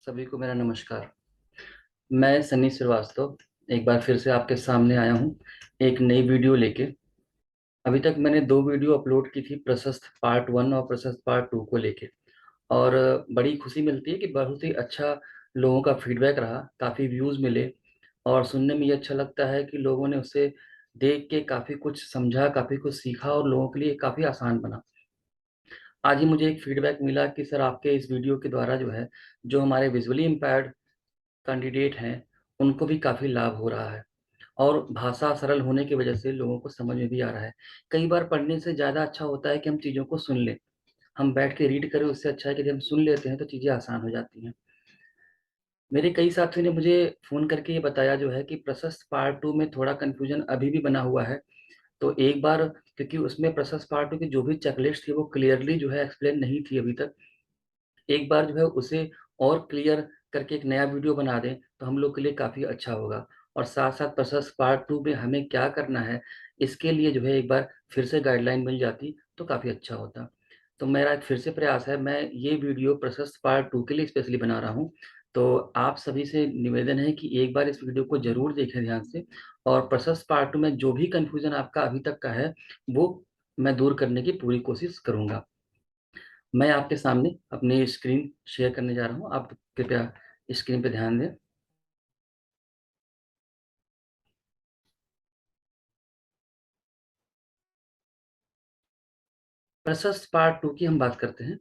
सभी को मेरा नमस्कार। मैं सन्नी श्रीवास्तव एक बार फिर से आपके सामने आया हूँ एक नई वीडियो लेके। अभी तक मैंने दो वीडियो अपलोड की थी, प्रशस्त पार्ट 1 और प्रशस्त पार्ट 2 को लेके। और बड़ी खुशी मिलती है कि बहुत ही अच्छा लोगों का फीडबैक रहा, काफ़ी व्यूज़ मिले। और सुनने में ये अच्छा लगता है कि लोगों ने उसे देख के काफ़ी कुछ समझा, काफ़ी कुछ सीखा और लोगों के लिए काफ़ी आसान बना। आज ही मुझे एक फीडबैक मिला कि सर आपके इस वीडियो के द्वारा जो है, जो हमारे विजुअली इम्पेयर्ड कैंडिडेट हैं उनको भी काफ़ी लाभ हो रहा है। और भाषा सरल होने की वजह से लोगों को समझ में भी आ रहा है। कई बार पढ़ने से ज़्यादा अच्छा होता है कि हम चीज़ों को सुन लें। हम बैठ के रीड करें, उससे अच्छा है कि जब हम सुन लेते हैं तो चीज़ें आसान हो जाती हैं। मेरे कई साथियों ने मुझे फ़ोन करके ये बताया जो है कि प्रशस्त पार्ट 2 में थोड़ा कन्फ्यूजन अभी भी बना हुआ है। तो एक बार, क्योंकि उसमें प्रशस्त पार्ट 2 की जो भी चेकलिस्ट थी वो क्लियरली जो है एक्सप्लेन नहीं थी अभी तक। एक बार जो है उसे और क्लियर करके एक नया वीडियो बना दें तो हम लोग के लिए काफ़ी अच्छा होगा। और साथ-साथ प्रशस्त पार्ट 2 में हमें क्या करना है, इसके लिए जो है एक बार फिर से गाइडलाइन मिल जाती तो काफ़ी अच्छा होता। तो मेरा एक फिर से प्रयास है, मैं ये वीडियो प्रशस्त पार्ट 2 के लिए स्पेशली बना रहा हूँ। तो आप सभी से निवेदन है कि एक बार इस वीडियो को ज़रूर देखें ध्यान से, और प्रशस्त पार्ट 2 में जो भी कन्फ्यूज़न आपका अभी तक का है, वो मैं दूर करने की पूरी कोशिश करूँगा। मैं आपके सामने अपनी स्क्रीन शेयर करने जा रहा हूँ। आप कृपया स्क्रीन पे ध्यान दें। प्रशस्त पार्ट 2 की हम बात करते हैं।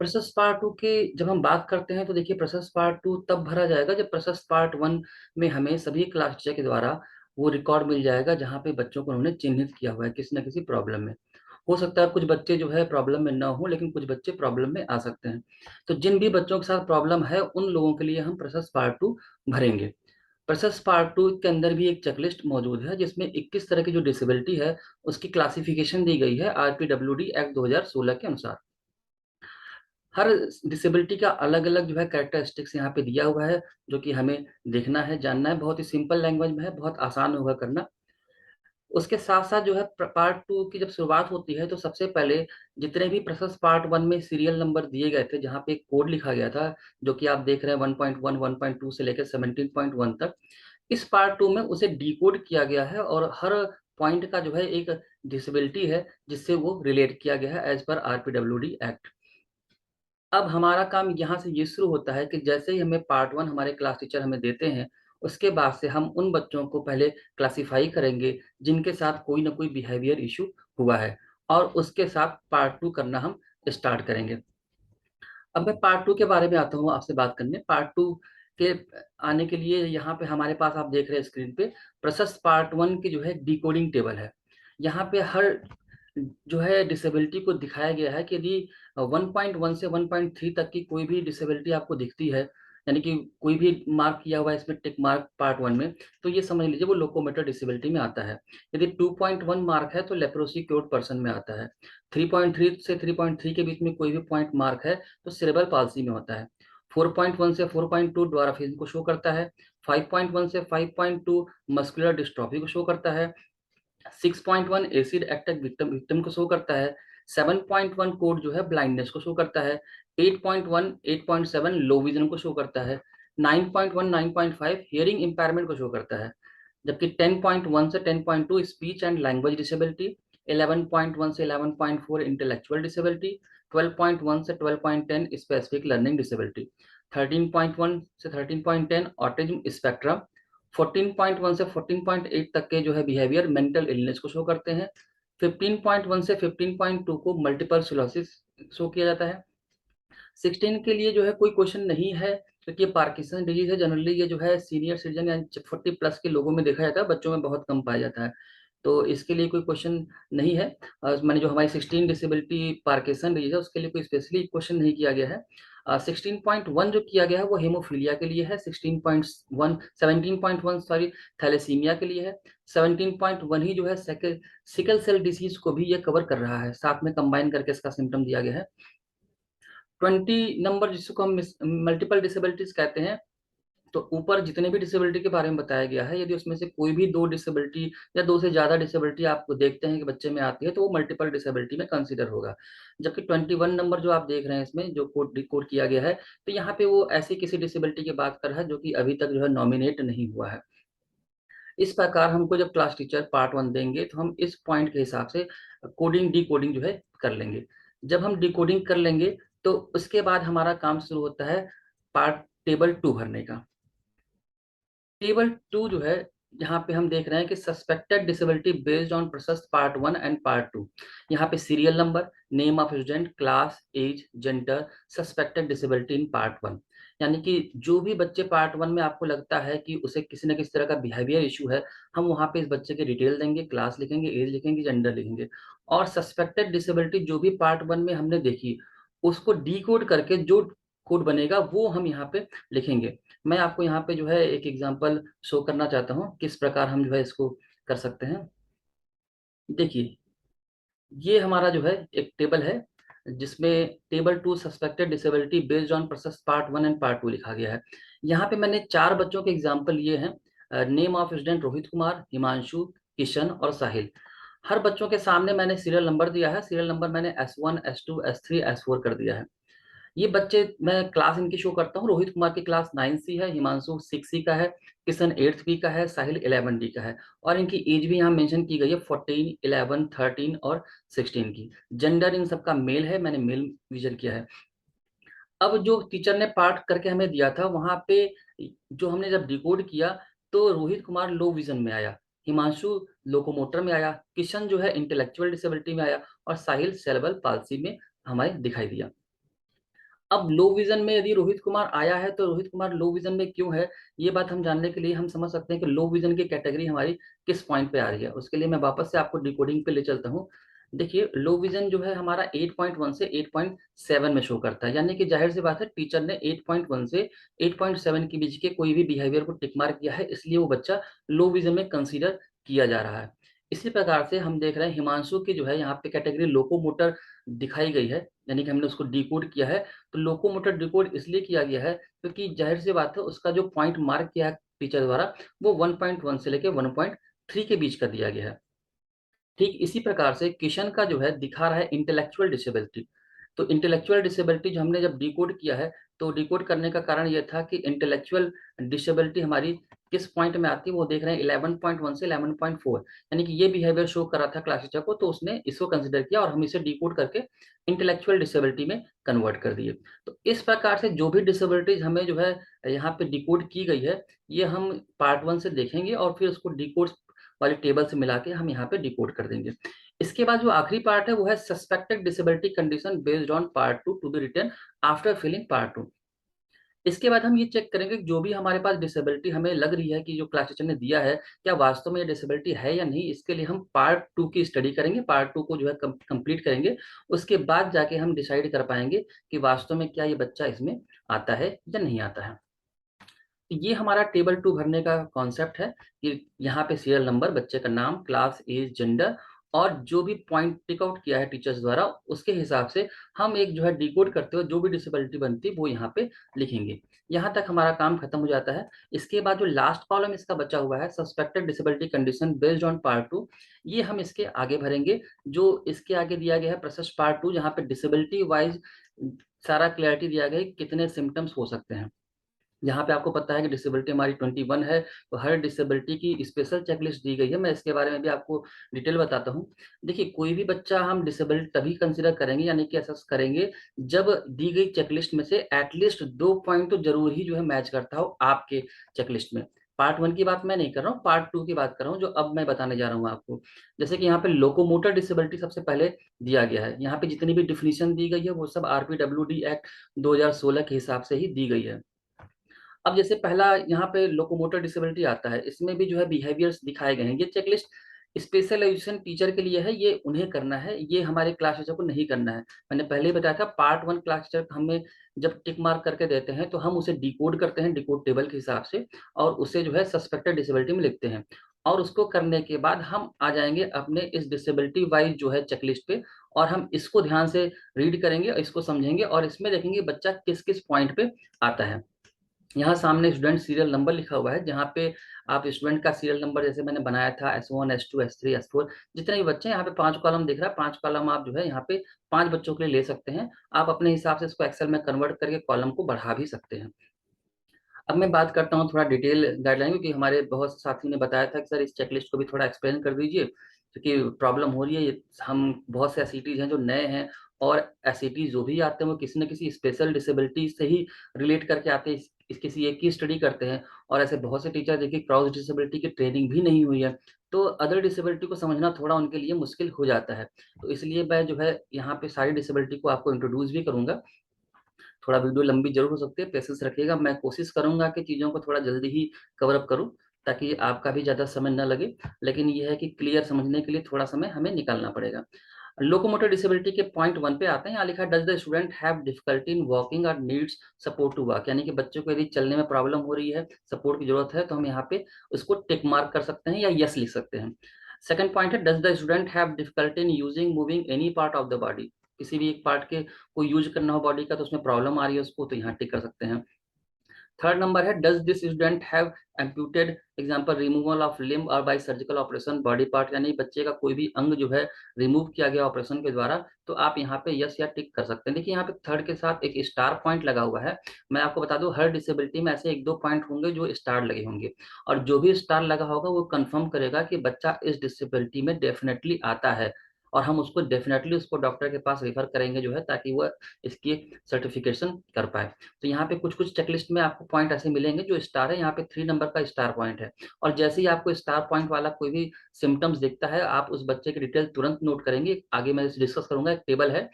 प्रशस्त पार्ट 2 की जब हम बात करते हैं तो देखिए, प्रशस्त पार्ट 2 तब भरा जाएगा जब प्रशस्त पार्ट 1 में हमें सभी क्लास टीचर के द्वारा वो रिकॉर्ड मिल जाएगा जहाँ पे बच्चों को उन्होंने चिन्हित किया हुआ है किसी न किसी प्रॉब्लम में। हो सकता है कुछ बच्चे जो है प्रॉब्लम में ना हो, लेकिन कुछ बच्चे प्रॉब्लम में आ सकते हैं। तो जिन भी बच्चों के साथ प्रॉब्लम है उन लोगों के लिए हम प्रशस्त पार्ट 2 भरेंगे। प्रशस्त पार्ट 2 के अंदर भी एक चेकलिस्ट मौजूद है जिसमें 21 तरह की जो डिसेबिलिटी है उसकी क्लासिफिकेशन दी गई है आरपीडब्ल्यूडी एक्ट 2016 के अनुसार। हर डिसेबिलिटी का अलग-अलग जो है कैरेक्टरिस्टिक्स यहाँ पे दिया हुआ है, जो कि हमें देखना है, जानना है। बहुत ही सिंपल लैंग्वेज में है, बहुत आसान होगा करना। उसके साथ-साथ जो है पार्ट 2 की जब शुरुआत होती है तो सबसे पहले जितने भी प्रशस्त पार्ट 1 में सीरियल नंबर दिए गए थे, जहाँ पे एक कोड लिखा गया था, जो कि आप देख रहे हैं 1.1, 1.2 से लेकर 17.1 तक। इस पार्ट 2 में उसे डिकोड किया गया है और हर पॉइंट का जो है एक डिसेबिलिटी है, जिससे वो रिलेट किया गया है एज़ पर आरपीडब्ल्यूडी एक्ट। अब हमारा काम यहाँ से ये शुरू होता है कि जैसे ही हमें पार्ट 1 हमारे क्लास टीचर हमें देते हैं, उसके बाद से हम उन बच्चों को पहले क्लासिफ़ाई करेंगे, जिनके साथ कोई न कोई बिहेवियर इश्यू हुआ है, और उसके साथ पार्ट 2 करना हम स्टार्ट करेंगे। अब मैं पार्ट 2 के बारे में आता हूँ आपसे बात करने। पार्ट 2 के आने के लिए यहाँ पे हमारे पास आप देख रहे हैं स्क्रीन पे, प्रशस्त पार्ट 1 की जो है डिकोडिंग टेबल है। यहाँ पे हर जो है डिसेबिलिटी को दिखाया गया है कि यदि 1.1 से 1.3 तक की कोई भी डिसेबिलिटी आपको दिखती है, यानी कि कोई भी मार्क किया हुआ है इसमें टिक मार्क पार्ट 1 में, तो ये समझ लीजिए वो लोकोमोटर डिसेबिलिटी में आता है। यदि 2.1 मार्क है तो लेप्रोसी क्योर्ड पर्सन में आता है। 3.3 से 3.3 के बीच में कोई भी पॉइंट मार्क है तो सेरेब्रल पाल्सी में होता है। 4.1 से 4.2 ड्वार्फिज़्म को शो करता है। 5.1 से 5.2 मस्कुलर डिस्ट्रॉफी को शो करता है। 6.1 एसिड अटैक विक्टिम विक्टिम को शो करता है। 7.1 कोड जो है ब्लाइंडनेस को शो करता है। 8.1 8.7 लो विजन को शो करता है। 9.1 9.5 हियरिंग इम्पेयरमेंट को शो करता है। जबकि 10.1 से 10.2 स्पीच एंड लैंग्वेज डिसेबिलिटी, 11.1 से 11.4 इंटेलेक्चुअल डिसेबिलिटी, 12.1 से 12.10 स्पेसिफिक लर्निंग डिसेबिलिटी, 13.1 से 13.10 ऑटिज्म स्पेक्ट्रम, 14.1 से 14.8 तक के जो है बिहेवियर मेंटल इलनेस को शो करते हैं। 15.1 से 15.2 को मल्टीपल स्क्लेरोसिस शो किया जाता है। 16 के लिए जो है कोई क्वेश्चन नहीं है, क्योंकि ये पार्किंसन डिजीज है। जनरली ये जो है सीनियर सिटीजन यानी 40 प्लस के लोगों में देखा जाता है, बच्चों में बहुत कम पाया जाता है। तो इसके लिए कोई क्वेश्चन नहीं है। माने जो हमारी 16 डिसेबिलिटी पार्किंसन डिजीज है उसके लिए कोई स्पेशली क्वेश्चन नहीं किया गया है। 16.1 जो किया गया है वो हेमोफीलिया के लिए है। 16.1 17.1 सॉरी थैलेसीमिया के लिए है। 17.1 ही जो है सिकल सेल डिसीज को भी ये कवर कर रहा है, साथ में कंबाइन करके इसका सिम्टम दिया गया है। 20 नंबर जिसको हम मल्टीपल डिसेबिलिटीज कहते हैं, तो ऊपर जितने भी डिसेबिलिटी के बारे में बताया गया है, यदि उसमें से कोई भी 2 डिसेबिलिटी या 2 से ज्यादा डिसेबिलिटी आपको देखते हैं कि बच्चे में आती है, तो वो मल्टीपल डिसेबिलिटी में कंसीडर होगा। जबकि 21 नंबर जो आप देख रहे हैं इसमें जो कोड डिकोड किया गया है, तो यहाँ पे वो ऐसी किसी डिसेबिलिटी की बात कर रहा है जो कि अभी तक जो है नॉमिनेट नहीं हुआ है। इस प्रकार हमको जब क्लास टीचर पार्ट 1 देंगे तो हम इस पॉइंट के हिसाब से कोडिंग डिकोडिंग जो है कर लेंगे। जब हम डिकोडिंग कर लेंगे तो उसके बाद हमारा काम शुरू होता है पार्ट टेबल 2 भरने का। टेबल 2 जो है, यहाँ पे हम देख रहे हैं कि suspected disability based on process part 1 and part 2। यहाँ पे serial number, name of student, class, age, gender, suspected disability in part 1। यानी कि जो भी बच्चे पार्ट 1 में आपको लगता है कि उसे किसी न किसी तरह का बिहेवियर इशू है, हम वहाँ पे इस बच्चे के डिटेल देंगे, क्लास लिखेंगे, एज लिखेंगे, जेंडर लिखेंगे। और सस्पेक्टेड डिसेबिलिटी जो भी पार्ट 1 में हमने देखी, उसको डी कोड करके जो कोड बनेगा वो हम यहाँ पे लिखेंगे। मैं आपको यहाँ पे जो है एक एग्जांपल शो करना चाहता हूँ किस प्रकार हम जो है इसको कर सकते हैं। देखिए, ये हमारा जो है एक टेबल है जिसमें table 2 suspected disability based on process part 1 and part 2 लिखा गया है। यहाँ पे मैंने 4 बच्चों के एग्जाम्पल लिए हैं। Name of student Rohit Kumar, Himanshu, Kishan और साहिल। हर बच्चों के सामने मैंने सीरियल नंबर दिया है। सीरियल नंबर मैंने S1, S2, S3, S4 कर दिया है। ये बच्चे, मैं क्लास इनकी शो करता हूँ। रोहित कुमार की क्लास 9C है, हिमांशु 6C का है, किशन 8th B का है, साहिल 11D का है। और इनकी एज भी यहाँ मेंशन की गई है, 14, 11, 13 और 16 की। जेंडर इन सबका मेल है, मैंने मेल विजन किया है। अब जो टीचर ने पार्ट करके हमें दिया था, वहां पे जो हमने जब डिकोड किया तो रोहित कुमार लो विजन में आया, हिमांशु लोकोमोटर में आया, किशन जो है इंटेलेक्चुअल डिसेबिलिटी में आया और साहिल सेरेब्रल पाल्सी में हमें दिखाई दिया। अब लो विजन में यदि रोहित कुमार आया है तो रोहित कुमार लो विजन में क्यों है, ये बात हम जानने के लिए हम समझ सकते हैं कि लो विजन की कैटेगरी हमारी किस पॉइंट पे आ रही है। उसके लिए मैं वापस से आपको डिकोडिंग पे ले चलता हूँ। देखिए, लो विजन जो है हमारा 8.1 से 8.7 में शो करता है। यानी कि जाहिर सी बात है, टीचर ने 8.1 से 8.7 के बीच के कोई भी बिहेवियर को टिक मार्क किया है, इसलिए वो बच्चा लो विजन में कंसीडर किया जा रहा है। इसी प्रकार से हम देख रहे हैं हिमांशु की जो है यहाँ पे कैटेगरी लोकोमोटर दिखाई गई है, यानी कि हमने उसको डिकोड किया है। तो लोकोमोटर डिकोड इसलिए किया गया है क्योंकि जाहिर सी बात है, उसका जो पॉइंट मार्क किया है टीचर द्वारा, वो 1.1 से लेके 1.3 के बीच का दिया गया है। ठीक इसी प्रकार से किशन का जो है दिखा रहा है इंटेलेक्चुअल डिसेबिलिटी। तो इंटेलेक्चुअल डिसेबिलिटी जो हमने जब डिकोड किया है, तो डिकोड करने का कारण यह था कि इंटेलेक्चुअल डिसेबिलिटी हमारी किस पॉइंट में आती है, वो देख रहे हैं 11.1 से 11.4। यानी कि ये बिहेवियर शो कर रहा था क्लास टीचर को, तो उसने इसको कंसिडर किया और हम इसे डिकोड करके इंटेलेक्चुअल डिसेबिलिटी में कन्वर्ट कर दिए। तो इस प्रकार से जो भी डिसेबिलिटीज हमें जो है यहाँ पे डिकोड की गई है, ये हम पार्ट 1 से देखेंगे और फिर उसको डिकोड वाले टेबल से मिला के हम यहाँ पे डिकोड कर देंगे। इसके बाद जो आखिरी पार्ट है वो है suspected disability condition based on part 2 to be written after filling part 2। इसके बाद हम ये चेक करेंगे कि जो भी हमारे पास डिसेबिलिटी हमें लग रही है कि जो क्लास टीचर ने दिया है, क्या वास्तव में ये डिसेबिलिटी है या नहीं। इसके लिए हम पार्ट 2 की स्टडी करेंगे, पार्ट 2 को जो है कंप्लीट करेंगे। उसके बाद जाके हम डिसाइड कर पाएंगे कि वास्तव में क्या ये बच्चा इसमें आता है या नहीं आता है। ये हमारा टेबल 2 भरने का कॉन्सेप्ट है कि यहाँ पे सीरियल नंबर, बच्चे का नाम, क्लास, एज, जेंडर और जो भी पॉइंट टिक आउट किया है टीचर्स द्वारा, उसके हिसाब से हम एक जो है डिकोड करते हुए जो भी डिसेबिलिटी बनती है वो यहाँ पे लिखेंगे। यहाँ तक हमारा काम खत्म हो जाता है। इसके बाद जो लास्ट कॉलम इसका बचा हुआ है, suspected disability condition based on part 2, ये हम इसके आगे भरेंगे। जो इसके आगे दिया गया है प्रोसेस पार्ट 2, जहाँ पे डिसेबिलिटी वाइज सारा क्लैरिटी दिया गया है कि कितने सिम्टम्स हो सकते हैं। यहाँ पे आपको पता है कि डिसेबिलिटी हमारी 21 है, तो हर डिसेबिलिटी की स्पेशल चेकलिस्ट दी गई है। मैं इसके बारे में भी आपको डिटेल बताता हूँ। देखिए, कोई भी बच्चा हम डिसेबल तभी कंसिडर करेंगे, यानी कि असेस करेंगे, जब दी गई चेकलिस्ट में से एटलीस्ट 2 पॉइंट तो जरूर ही जो है मैच करता हो आपके चेकलिस्ट में। पार्ट 1 की बात मैं नहीं कर रहा हूँ, पार्ट 2 की बात कर रहा हूँ, जो अब मैं बताने जा रहा हूँ आपको। जैसे कि यहाँ पे लोकोमोटर डिसेबिलिटी सबसे पहले दिया गया है। यहाँ पे जितनी भी डिफिनीशन दी गई है वो सब RPWD एक्ट 2016 के हिसाब से ही दी गई है। अब जैसे पहला यहाँ पे लोकोमोटर डिसेबिलिटी आता है, इसमें भी जो है बिहेवियर्स दिखाए गए हैं। ये चेकलिस्ट स्पेशल एजुकेशन टीचर के लिए है, ये उन्हें करना है, ये हमारे क्लास टीचर को नहीं करना है। मैंने पहले ही बताया था, पार्ट 1 क्लास टीचर हमें जब टिक मार्क करके देते हैं तो हम उसे डिकोड करते हैं डिकोड टेबल के हिसाब से, और उसे जो है सस्पेक्टेड डिसेबिलिटी में लिखते हैं। और उसको करने के बाद हम आ जाएंगे अपने इस डिसेबिलिटी वाइज जो है चेकलिस्ट पे, और हम इसको ध्यान से रीड करेंगे, इसको समझेंगे और इसमें देखेंगे बच्चा किस किस पॉइंट पे आता है। यहाँ सामने स्टूडेंट सीरियल नंबर लिखा हुआ है, जहाँ पे आप स्टूडेंट का सीरियल नंबर जैसे मैंने बनाया था S1 S2 S3 S4, जितने भी बच्चे हैं, यहाँ पे 5 कॉलम दिख रहा है, 5 कॉलम आप जो है यहाँ पे 5 बच्चों के लिए ले सकते हैं। आप अपने हिसाब से इसको एक्सेल में कन्वर्ट करके कॉलम को बढ़ा भी सकते हैं। अब मैं बात करता हूँ थोड़ा डिटेल गाइडलाइन, क्योंकि हमारे बहुत से साथी ने बताया था कि सर इस चेकलिस्ट को भी थोड़ा एक्सप्लेन कर दीजिए, क्योंकि प्रॉब्लम हो रही है। हम बहुत से एसईटीज हैं जो नए हैं, और एसईटीज जो भी आते हैं वो किसी न किसी स्पेशल डिसेबिलिटी से ही रिलेट करके आते हैं, किसी एक की स्टडी करते हैं। और ऐसे बहुत से टीचर देखिए क्रॉस डिसेबिलिटी की ट्रेनिंग भी नहीं हुई है, तो अदर डिसेबिलिटी को समझना थोड़ा उनके लिए मुश्किल हो जाता है। तो इसलिए मैं जो है यहाँ पे सारी डिसेबिलिटी को आपको इंट्रोड्यूस भी करूंगा। थोड़ा वीडियो लंबी जरूर हो सकती है, पेशेंस रखिएगा। मैं कोशिश करूंगा कि चीज़ों को थोड़ा जल्दी ही कवर अप करूं, ताकि आपका भी ज़्यादा समय न लगे। लेकिन यह है कि क्लियर समझने के लिए थोड़ा समय हमें निकालना पड़ेगा। लोकोमोटर डिसेबिलिटी के पॉइंट 1 पे आते हैं। यहाँ लिखा है, does the student have difficulty in walking और नीड्स सपोर्ट टू वॉक, यानी कि बच्चों को यदि चलने में प्रॉब्लम हो रही है, सपोर्ट की जरूरत है, तो हम यहाँ पे उसको टिक मार्क कर सकते हैं या यस लिख सकते हैं। सेकंड पॉइंट है, does the student have difficulty in using moving any part of the body, किसी भी एक पार्ट के को यूज करना हो बॉडी का, तो उसमें प्रॉब्लम आ रही है उसको, तो यहाँ टिक कर सकते हैं। थर्ड नंबर है, does this student have amputated, example removal of limb और by surgical operation body part, यानी बच्चे का कोई भी अंग जो है रिमूव किया गया ऑपरेशन के द्वारा, तो आप यहाँ पे यस या टिक कर सकते हैं। देखिए यहाँ पे थर्ड के साथ एक स्टार पॉइंट लगा हुआ है। मैं आपको बता दूं, हर डिसेबिलिटी में ऐसे एक दो पॉइंट होंगे जो स्टार लगे होंगे, और जो भी स्टार लगा होगा वो कंफर्म करेगा कि बच्चा इस डिसेबिलिटी में डेफिनेटली आता है, और हम उसको डेफिनेटली उसको डॉक्टर के पास रेफर करेंगे जो है, ताकि वो इसकी सर्टिफिकेशन कर पाए। तो यहाँ पे कुछ कुछ चेकलिस्ट में आपको पॉइंट ऐसे मिलेंगे जो स्टार है, यहाँ पे 3 नंबर का स्टार पॉइंट है। और जैसे ही आपको स्टार पॉइंट वाला कोई भी सिम्टम्स दिखता है, आप उस बच्चे की डिटेल तुरंत नोट करेंगे। आगे मैं डिस्कस करूंगा, एक टेबल है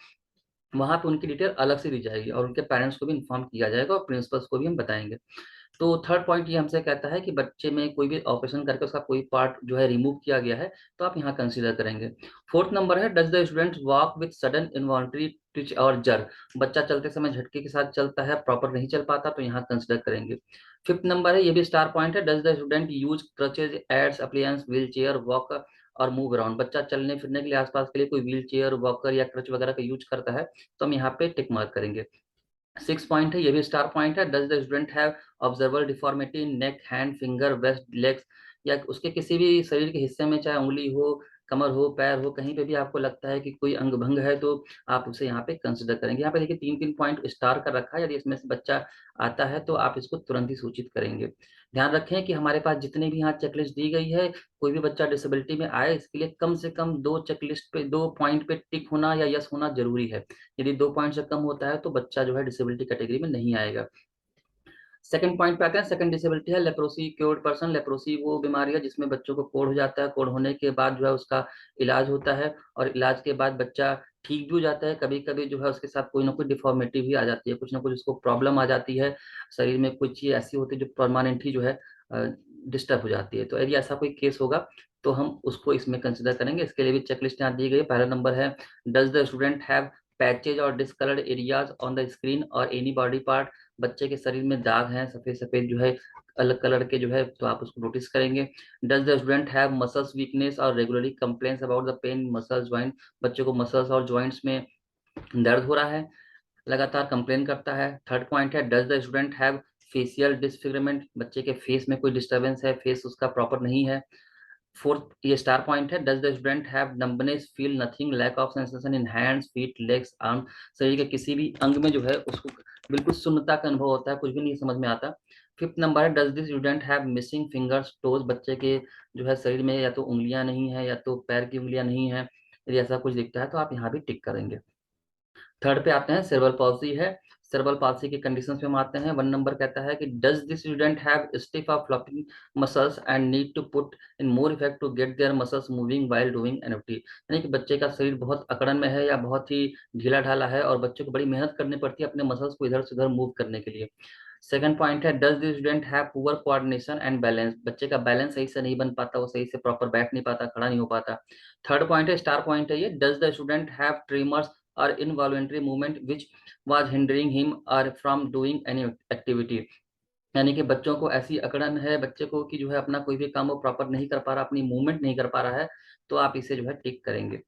वहां पे उनकी डिटेल अलग से दी जाएगी, और उनके पेरेंट्स को भी इन्फॉर्म किया जाएगा, और प्रिंसिपल्स को भी हम बताएंगे। तो थर्ड पॉइंट ये हमसे कहता है कि बच्चे में कोई भी ऑपरेशन करके उसका कोई पार्ट जो है रिमूव किया गया है, तो आप यहाँ कंसीडर करेंगे। फोर्थ नंबर है, does the student walk with sudden involuntary Twitch और जर, बच्चा चलते समय झटके के साथ चलता है, प्रॉपर नहीं चल पाता, तो यहाँ कंसीडर करेंगे। फिफ्थ नंबर है, ये भी स्टार पॉइंट है, does the student use crutches aids appliance wheelchair walk और मूव अराउंड, बच्चा चलने फिरने के लिए आसपास के लिए कोई व्हील चेयर वॉकर या क्रच वगैरह का यूज करता है, तो हम यहाँ पे टिक मार्क करेंगे। 6 पॉइंट है, ये भी स्टार पॉइंट है, does the student have observer deformity in neck hand finger waist legs, या उसके किसी भी शरीर के हिस्से में, चाहे उंगली हो, कमर हो, पैर हो, कहीं पे भी आपको लगता है कि कोई अंग भंग है, तो आप उसे यहाँ पे कंसिडर करेंगे। यहाँ पे देखिए 3 3 पॉइंट स्टार का रखा है, यदि इसमें से बच्चा आता है तो आप इसको तुरंत ही सूचित करेंगे। ध्यान रखें कि हमारे पास जितने भी यहाँ चेकलिस्ट दी गई है, कोई भी बच्चा डिसेबिलिटी में आए, इसके लिए कम से कम 2 चेकलिस्ट पे 2 पॉइंट पे टिक होना या यस होना जरूरी है। यदि 2 पॉइंट से कम होता है तो बच्चा जो है डिसेबिलिटी कैटेगरी में नहीं आएगा। सेकंड पॉइंट पे आते हैं, सेकंड डिसेबिलिटी है लेप्रोसी क्योर्ड पर्सन। लेप्रोसी वो बीमारी है जिसमें बच्चों को कोढ़ हो जाता है, कोढ़ होने के बाद जो है उसका इलाज होता है, और इलाज के बाद बच्चा ठीक भी हो जाता है। कभी कभी जो है उसके साथ कोई ना कोई डिफॉर्मिटी भी आ जाती है, कुछ ना कुछ उसको प्रॉब्लम आ जाती है, शरीर में कुछ चीज ऐसी होती है जो परमानेंट ही जो है डिस्टर्ब हो जाती है। तो यदि ऐसा कोई केस होगा तो हम उसको इसमें कंसिडर करेंगे। इसके लिए भी चेकलिस्ट यहाँ दी गई है। पहला नंबर है, does the student have patches और discoloured areas on the screen और एनी बॉडी पार्ट, बच्चे के शरीर में दाग हैं सफेद सफेद जो है अलग कलर के जो है, तो आप उसको नोटिस करेंगे। Does the student have muscles weakness और regularly complains about the pain muscles joint, बच्चे को मसल्स और ज्वाइंट्स में दर्द हो रहा है, लगातार कंप्लेन करता है। थर्ड पॉइंट है, does the student have facial disfigurement, बच्चे के फेस में कोई डिस्टर्बेंस है, फेस उसका प्रॉपर नहीं है। फोर्थ ये स्टार पॉइंट है, does the student have numbness feel nothing lack of sensation in hands feet legs arm, शरीर के किसी भी अंग में जो है उसको बिल्कुल शून्यता का अनुभव होता है, कुछ भी नहीं समझ में आता। फिफ्थ नंबर है, does this student have missing fingers toes, बच्चे के जो है शरीर में या तो उंगलियां नहीं है या तो पैर की उंगलियां नहीं है, यदि ऐसा कुछ दिखता है तो आप यहाँ भी टिक करेंगे। थर्ड पे आते हैं, सेरेब्रल पॉल्सी है। सेरेब्रल पॉल्सी के कंडीशंस पे हम आते हैं। 1 नंबर कहता है कि does this student have stiff of flopping muscles and need to put in more effect to get their muscles moving while doing NFT, यानी कि बच्चे का शरीर बहुत अकड़न में है या बहुत ही ढीला ढाला है, और बच्चे को बड़ी मेहनत करनी पड़ती है अपने मसल्स को इधर से उधर मूव करने के लिए। सेकंड पॉइंट है, does this student have poor coordination and balance, बच्चे का बैलेंस सही से नहीं बन पाता, वो सही से प्रॉपर बैठ नहीं पाता, खड़ा नहीं हो पाता। थर्ड पॉइंट है, स्टार पॉइंट है ये, does the student have tremors और involuntary movement which was hindering him और फ्रॉम डूइंग एनी एक्टिविटी, यानी कि बच्चों को ऐसी अकड़न है बच्चे को कि जो है अपना कोई भी काम वो प्रॉपर नहीं कर पा रहा, अपनी मूवमेंट नहीं कर पा रहा है, तो आप इसे जो है टिक करेंगे।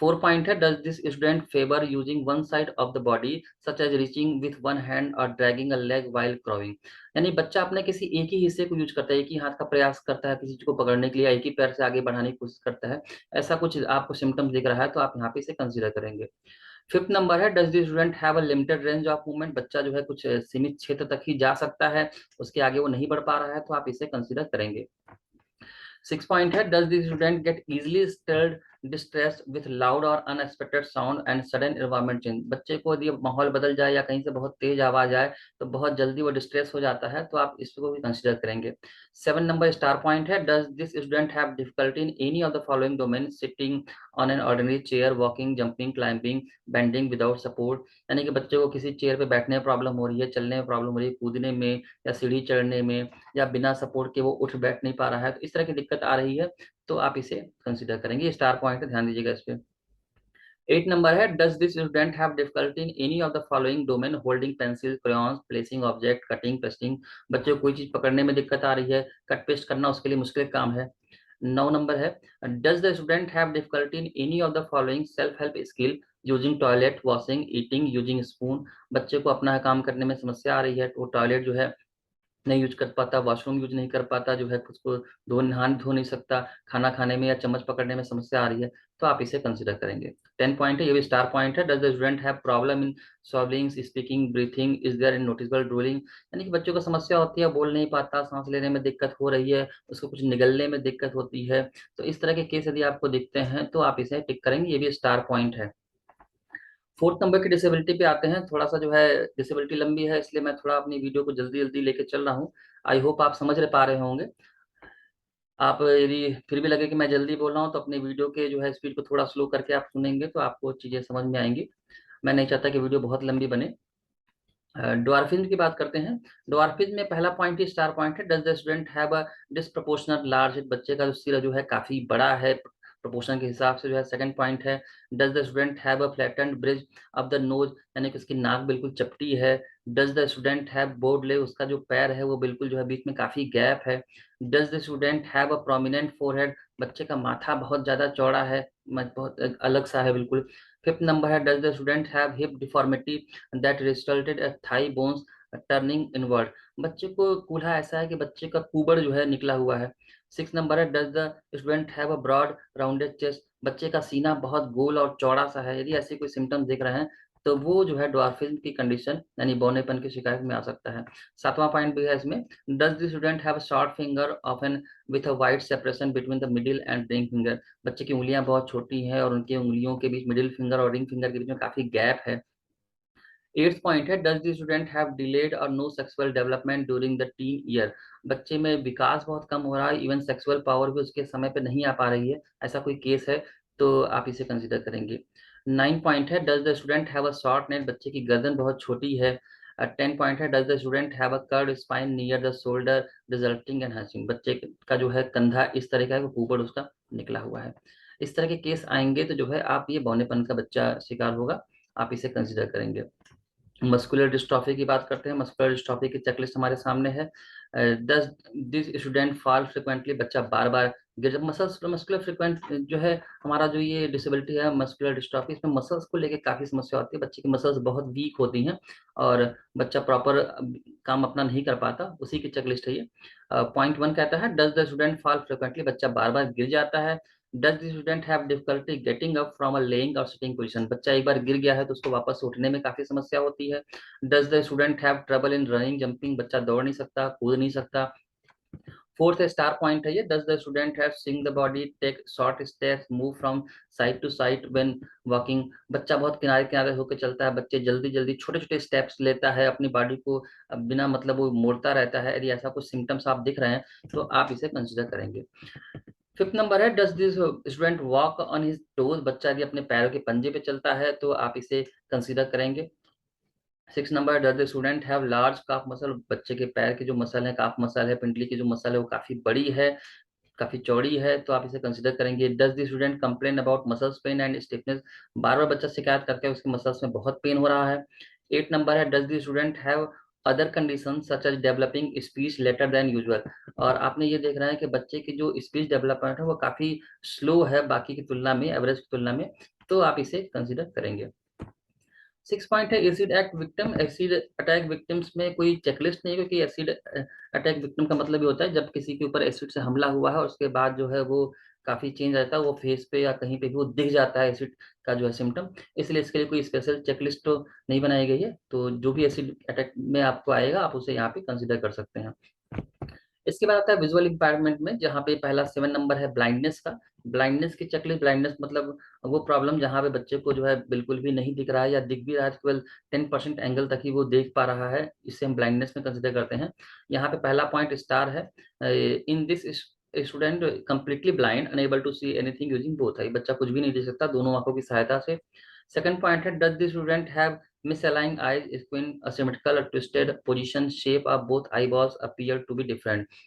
4 पॉइंट है, does this student favour using one side of the body such as reaching with one hand और dragging a leg while crawling. यानी बच्चा अपने किसी एक ही हिस्से को यूज करता है, एक ही हाथ का प्रयास करता है किसी चीज को पकड़ने के लिए, एक ही पैर से आगे बढ़ाने की कोशिश करता है, ऐसा कुछ आपको सिम्टम्स दिख रहा है तो आप यहाँ पे इसे कंसिडर करेंगे। फिफ्थ नंबर है, does the student have a limited range of movement, बच्चा जो है कुछ सीमित क्षेत्र तक ही जा सकता है, उसके आगे वो नहीं बढ़ पा रहा है, तो आप इसे कंसिडर करेंगे। 6 पॉइंट है, does the student get easily stirred distress with loud और unexpected sound and sudden environment change, बच्चे को यदि माहौल बदल जाए या कहीं से बहुत तेज आवाज आए तो बहुत जल्दी वो डिस्ट्रेस हो जाता है, तो आप इसको भी कंसिडर करेंगे। 7 नंबर स्टार पॉइंट है, does this student have difficulty in any of the following domain, sitting on an ordinary chair, walking, jumping, climbing, bending without support, यानी कि बच्चे को किसी चेयर पे बैठने में प्रॉब्लम हो रही है, चलने में प्रॉब्लम हो रही है, कूदने में या सीढ़ी चढ़ने में, या बिना सपोर्ट के वो उठ बैठ नहीं पा रहा है, तो इस तरह की दिक्कत आ रही है तो आप इसे कंसिडर करेंगे। स्टार पॉइंट है, ध्यान दीजिएगा इस पे। 8 नंबर है, does this student have difficulty in any of the following domain, holding pencil, crayons, placing object, cutting, pasting, बच्चे को कोई चीज पकड़ने में दिक्कत आ रही है, कट पेस्ट करना उसके लिए मुश्किल काम है। 9 नंबर है, does the student have difficulty in any of the following self help skill, using toilet, washing, eating, using spoon, बच्चे को अपना काम करने में समस्या आ रही है, तो टॉयलेट जो है नहीं यूज कर पाता, वॉशरूम यूज नहीं कर पाता, जो है खुद को धो नहीं सकता, खाना खाने में या चम्मच पकड़ने में समस्या आ रही है, तो आप इसे कंसिडर करेंगे। 10 पॉइंट है, ये भी स्टार पॉइंट है, does the student have problem in solving, speaking, breathing, is there in noticeable drooling, यानी कि बच्चों को समस्या होती है, बोल नहीं पाता, सांस लेने में दिक्कत हो रही है, उसको कुछ निगलने में दिक्कत होती है, तो इस तरह के केस यदि आपको दिखते हैं तो आप इसे टिक करेंगे, ये भी स्टार पॉइंट है। फोर्थ नंबर की डिसेबिलिटी पे आते हैं, थोड़ा सा जो है डिसेबिलिटी लंबी है, इसलिए मैं थोड़ा अपनी वीडियो को जल्दी जल्दी लेके चल रहा हूँ। आई होप आप समझ पा रहे होंगे। आप यदि फिर भी लगे कि मैं जल्दी बोल रहा हूँ तो अपने वीडियो के जो है स्पीड को थोड़ा स्लो करके आप सुनेंगे तो आपको चीजें समझ में आएंगी। मैं नहीं चाहता कि वीडियो बहुत लंबी बने। डॉर्फिन की बात करते हैं। डॉर्फिन में पहला पॉइंट ही स्टार पॉइंट है, does the student have a disproportional large, बच्चे का जो सिर जो है काफी बड़ा है प्रोपोर्शन के हिसाब से, जो है सेकंड पॉइंट है, does the student have a flattened bridge of the nose, यानी कि उसकी नाक बिल्कुल चपटी है। Does the student have board ले, उसका जो पैर है वो बिल्कुल जो है बीच में काफी गैप है। Does the student have a prominent forehead, बच्चे का माथा बहुत ज्यादा चौड़ा है, बहुत अलग सा है बिल्कुल। फिफ्थ नंबर है, does the student have hip deformity that resulted at thigh bones turning inward, बच्चे को कूल्हा ऐसा है कि बच्चे का कुबड़ जो है निकला हुआ है। सिक्स नंबर है, does the student have a broad rounded chest, बच्चे का सीना बहुत गोल और चौड़ा सा है, यदि ऐसे कोई सिम्टम्स दिख रहे हैं तो वो जो है डॉर्फिन की कंडीशन यानी बौनेपन की शिकायत में आ सकता है। सातवां पॉइंट भी है इसमें, does the student have short finger often with a wide separation between the middle and ring finger, बच्चे की उंगलियां बहुत छोटी हैं और उनकी उंगलियों के बीच मिडिल फिंगर और रिंग फिंगर के बीच में काफी गैप है। एट्थ पॉइंट है, does the student have delayed और no sexual development during the teen year, बच्चे में विकास बहुत कम हो रहा है, इवन सेक्सुअल पावर भी उसके समय पे नहीं आ पा रही है, ऐसा कोई केस है तो आप इसे कंसिडर करेंगे। 9 पॉइंट है, does the student have a short neck, बच्चे की गर्दन बहुत छोटी है। 10 पॉइंट है, does the student have a curved spine near the shoulder resulting in hatching, बच्चे का जो है कंधा इस तरह का है, वो ऊपर उसका निकला हुआ है। इस तरह के केस आएंगे तो जो है आप ये बौनेपन का बच्चा शिकार होगा, आप इसे कंसिडर करेंगे। मस्कुलर डिस्ट्रॉफी की बात करते हैं। मस्कुलर डिस्ट्रॉफी की चेकलिस्ट हमारे सामने है। दस दिस स्टूडेंट फॉल फ्रिक्वेंटली, बच्चा बार बार गिर, जब मसल्स मस्कुलर फ्रिक्वेंट जो है हमारा जो ये डिसेबिलिटी है मस्कुलर डिस्ट्रॉफी, इसमें मसल्स को लेके काफी समस्या होती है, बच्चे की मसल्स बहुत वीक होती हैं और बच्चा प्रॉपर काम अपना नहीं कर पाता, उसी की चेकलिस्ट है ये। पॉइंट वन कहता है, does the student fall frequently, बच्चा बार बार गिर जाता है। Does the student have difficulty getting up from a laying और सिटिंग पोजीशन, बच्चा एक बार गिर गया है तो उसको वापस उठने में काफी समस्या होती है। Does the student have trouble in running jumping, बच्चा दौड़ नहीं सकता, कूद नहीं सकता। फोर्थ स्टार पॉइंट है ये, does the student have swing the body, take short steps, move from side to side when walking, बच्चा बहुत किनारे किनारे होकर चलता है, बच्चे जल्दी जल्दी छोटे छोटे स्टेप्स लेता है अपनी बॉडी को, बिना मतलब वो मोड़ता रहता है, यदि ऐसा कुछ सिम्टम्स आप दिख रहे हैं तो आप इसे कंसिडर करेंगे। फिफ्थ नंबर है, does this student walk on his toes, बच्चा यदि अपने पैरों के पंजे पे चलता है तो आप इसे कंसिडर करेंगे। Six number, does the student have large calf muscle, बच्चे के पैर की जो मसल है, काफ मसल है, पिंडली की जो मसल है वो काफी बड़ी है, काफी चौड़ी है, तो आप इसे कंसिडर करेंगे। Does the student complain about muscles pain and stiffness, बार बार बच्चा शिकायत करके उसके मसल्स में बहुत पेन हो रहा है। एट नंबर है, does the student have other condition such as developing speech later than usual. और आपने ये देख रहा है कि बच्चे की जो स्पीच डेवलपमेंट है वो काफी स्लो है बाकी की तुलना में, एवरेज की तुलना में, तो आप इसे कंसिडर करेंगे। 6 पॉइंट है acid act victim. Acid attack victims में कोई चेकलिस्ट नहीं है, क्योंकि एसिड अटैक विक्टिम का मतलब ये होता है जब किसी के ऊपर एसिड से हमला हुआ है और उसके बाद जो है वो काफी चेंज आता है, वो फेस पे या कहीं पे भी वो दिख जाता है एसिड का जो है सिम्टम। इसलिए इसके लिए कोई स्पेशल चेकलिस्ट तो नहीं बनाई गई है, तो जो भी एसिड अटैक में आपको आएगा आप उसे यहाँ पे कंसिडर कर सकते हैं। इसके बाद आता है विजुअल इंपैयरमेंट में, जहाँ पे पहला 7 नंबर है ब्लाइंडनेस का। ब्लाइंडनेस की चेकलिस्ट, ब्लाइंडनेस मतलब वो प्रॉब्लम जहाँ पे बच्चे को जो है बिल्कुल भी नहीं दिख रहा है या दिख भी रहा है तो केवल 10% एंगल तक ही वो देख पा रहा है, इसे हम ब्लाइंडनेस में कंसिडर करते हैं। यहाँ पे पहला पॉइंट स्टार है, in this student completely blind unable to see anything using both eye. बच्चा कुछ भी नहीं देख सकता दोनों आंखों की सहायता से। सेकंड पॉइंट है does this student have misaligned eyes, screen asymmetrical or twisted position, shape of both eyeballs appear to be different।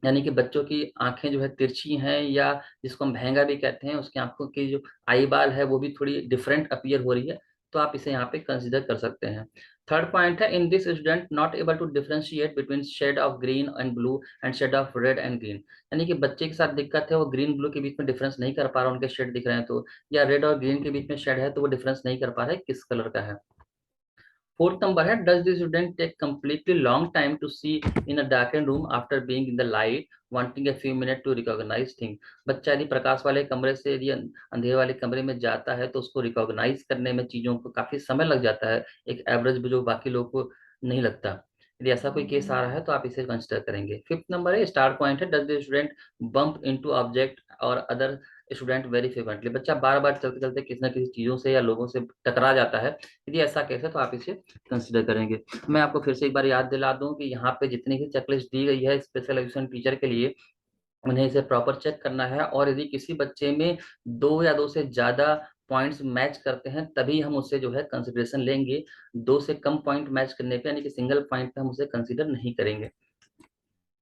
यानी कि बच्चों की आंखें जो है तिरछी हैं, या जिसको हम भैंगा भी कहते हैं, उसकी आंखों की जो आई बाल है वो भी थोड़ी डिफरेंट अपीयर हो रही है, तो आप इसे यहाँ पे कंसिडर कर सकते हैं। थर्ड पॉइंट है in this student not able to differentiate between shade of green and blue and shade of red and green. यानी कि बच्चे के साथ दिक्कत है, वो ग्रीन ब्लू के बीच में डिफरेंस नहीं कर पा रहा, उनके शेड दिख रहे हैं तो, या रेड और ग्रीन के बीच में शेड है तो वो डिफरेंस नहीं कर पा रहा है किस कलर का है। फोर्थ नंबर है does the student take completely long time to see in a darkened room after being in the light wanting a few minutes to recognise thing. बच्चा यदि प्रकाश वाले कमरे से यदि अंधेरे वाले कमरे में जाता है तो उसको रिकॉग्नाइज करने में चीजों को काफी समय लग जाता है, एक एवरेज जो बाकी लोगों को नहीं लगता। यदि ऐसा कोई केस आ रहा है तो आप इसे कंसिडर करेंगे। फिफ्थ नंबर है स्टार पॉइंट है does the student bump into object और अदर स्टूडेंट वेरी फ्रिक्वेंटली। बच्चा बार बार चलते चलते किसी न किसी चीजों से या लोगों से टकरा जाता है, यदि ऐसा केस है तो आप इसे कंसिडर करेंगे। मैं आपको फिर से एक बार याद दिला दूं कि यहाँ पे जितनी भी चेकलिस्ट दी गई है स्पेशल एजुकेशन टीचर के लिए, उन्हें इसे प्रॉपर चेक करना है, और यदि किसी बच्चे में दो या दो से ज्यादा पॉइंट्स मैच करते हैं तभी हम उसे जो है कंसिडरेशन लेंगे। दो से कम पॉइंट मैच करने पे यानी कि सिंगल पॉइंट पे हम उसे कंसिडर नहीं करेंगे।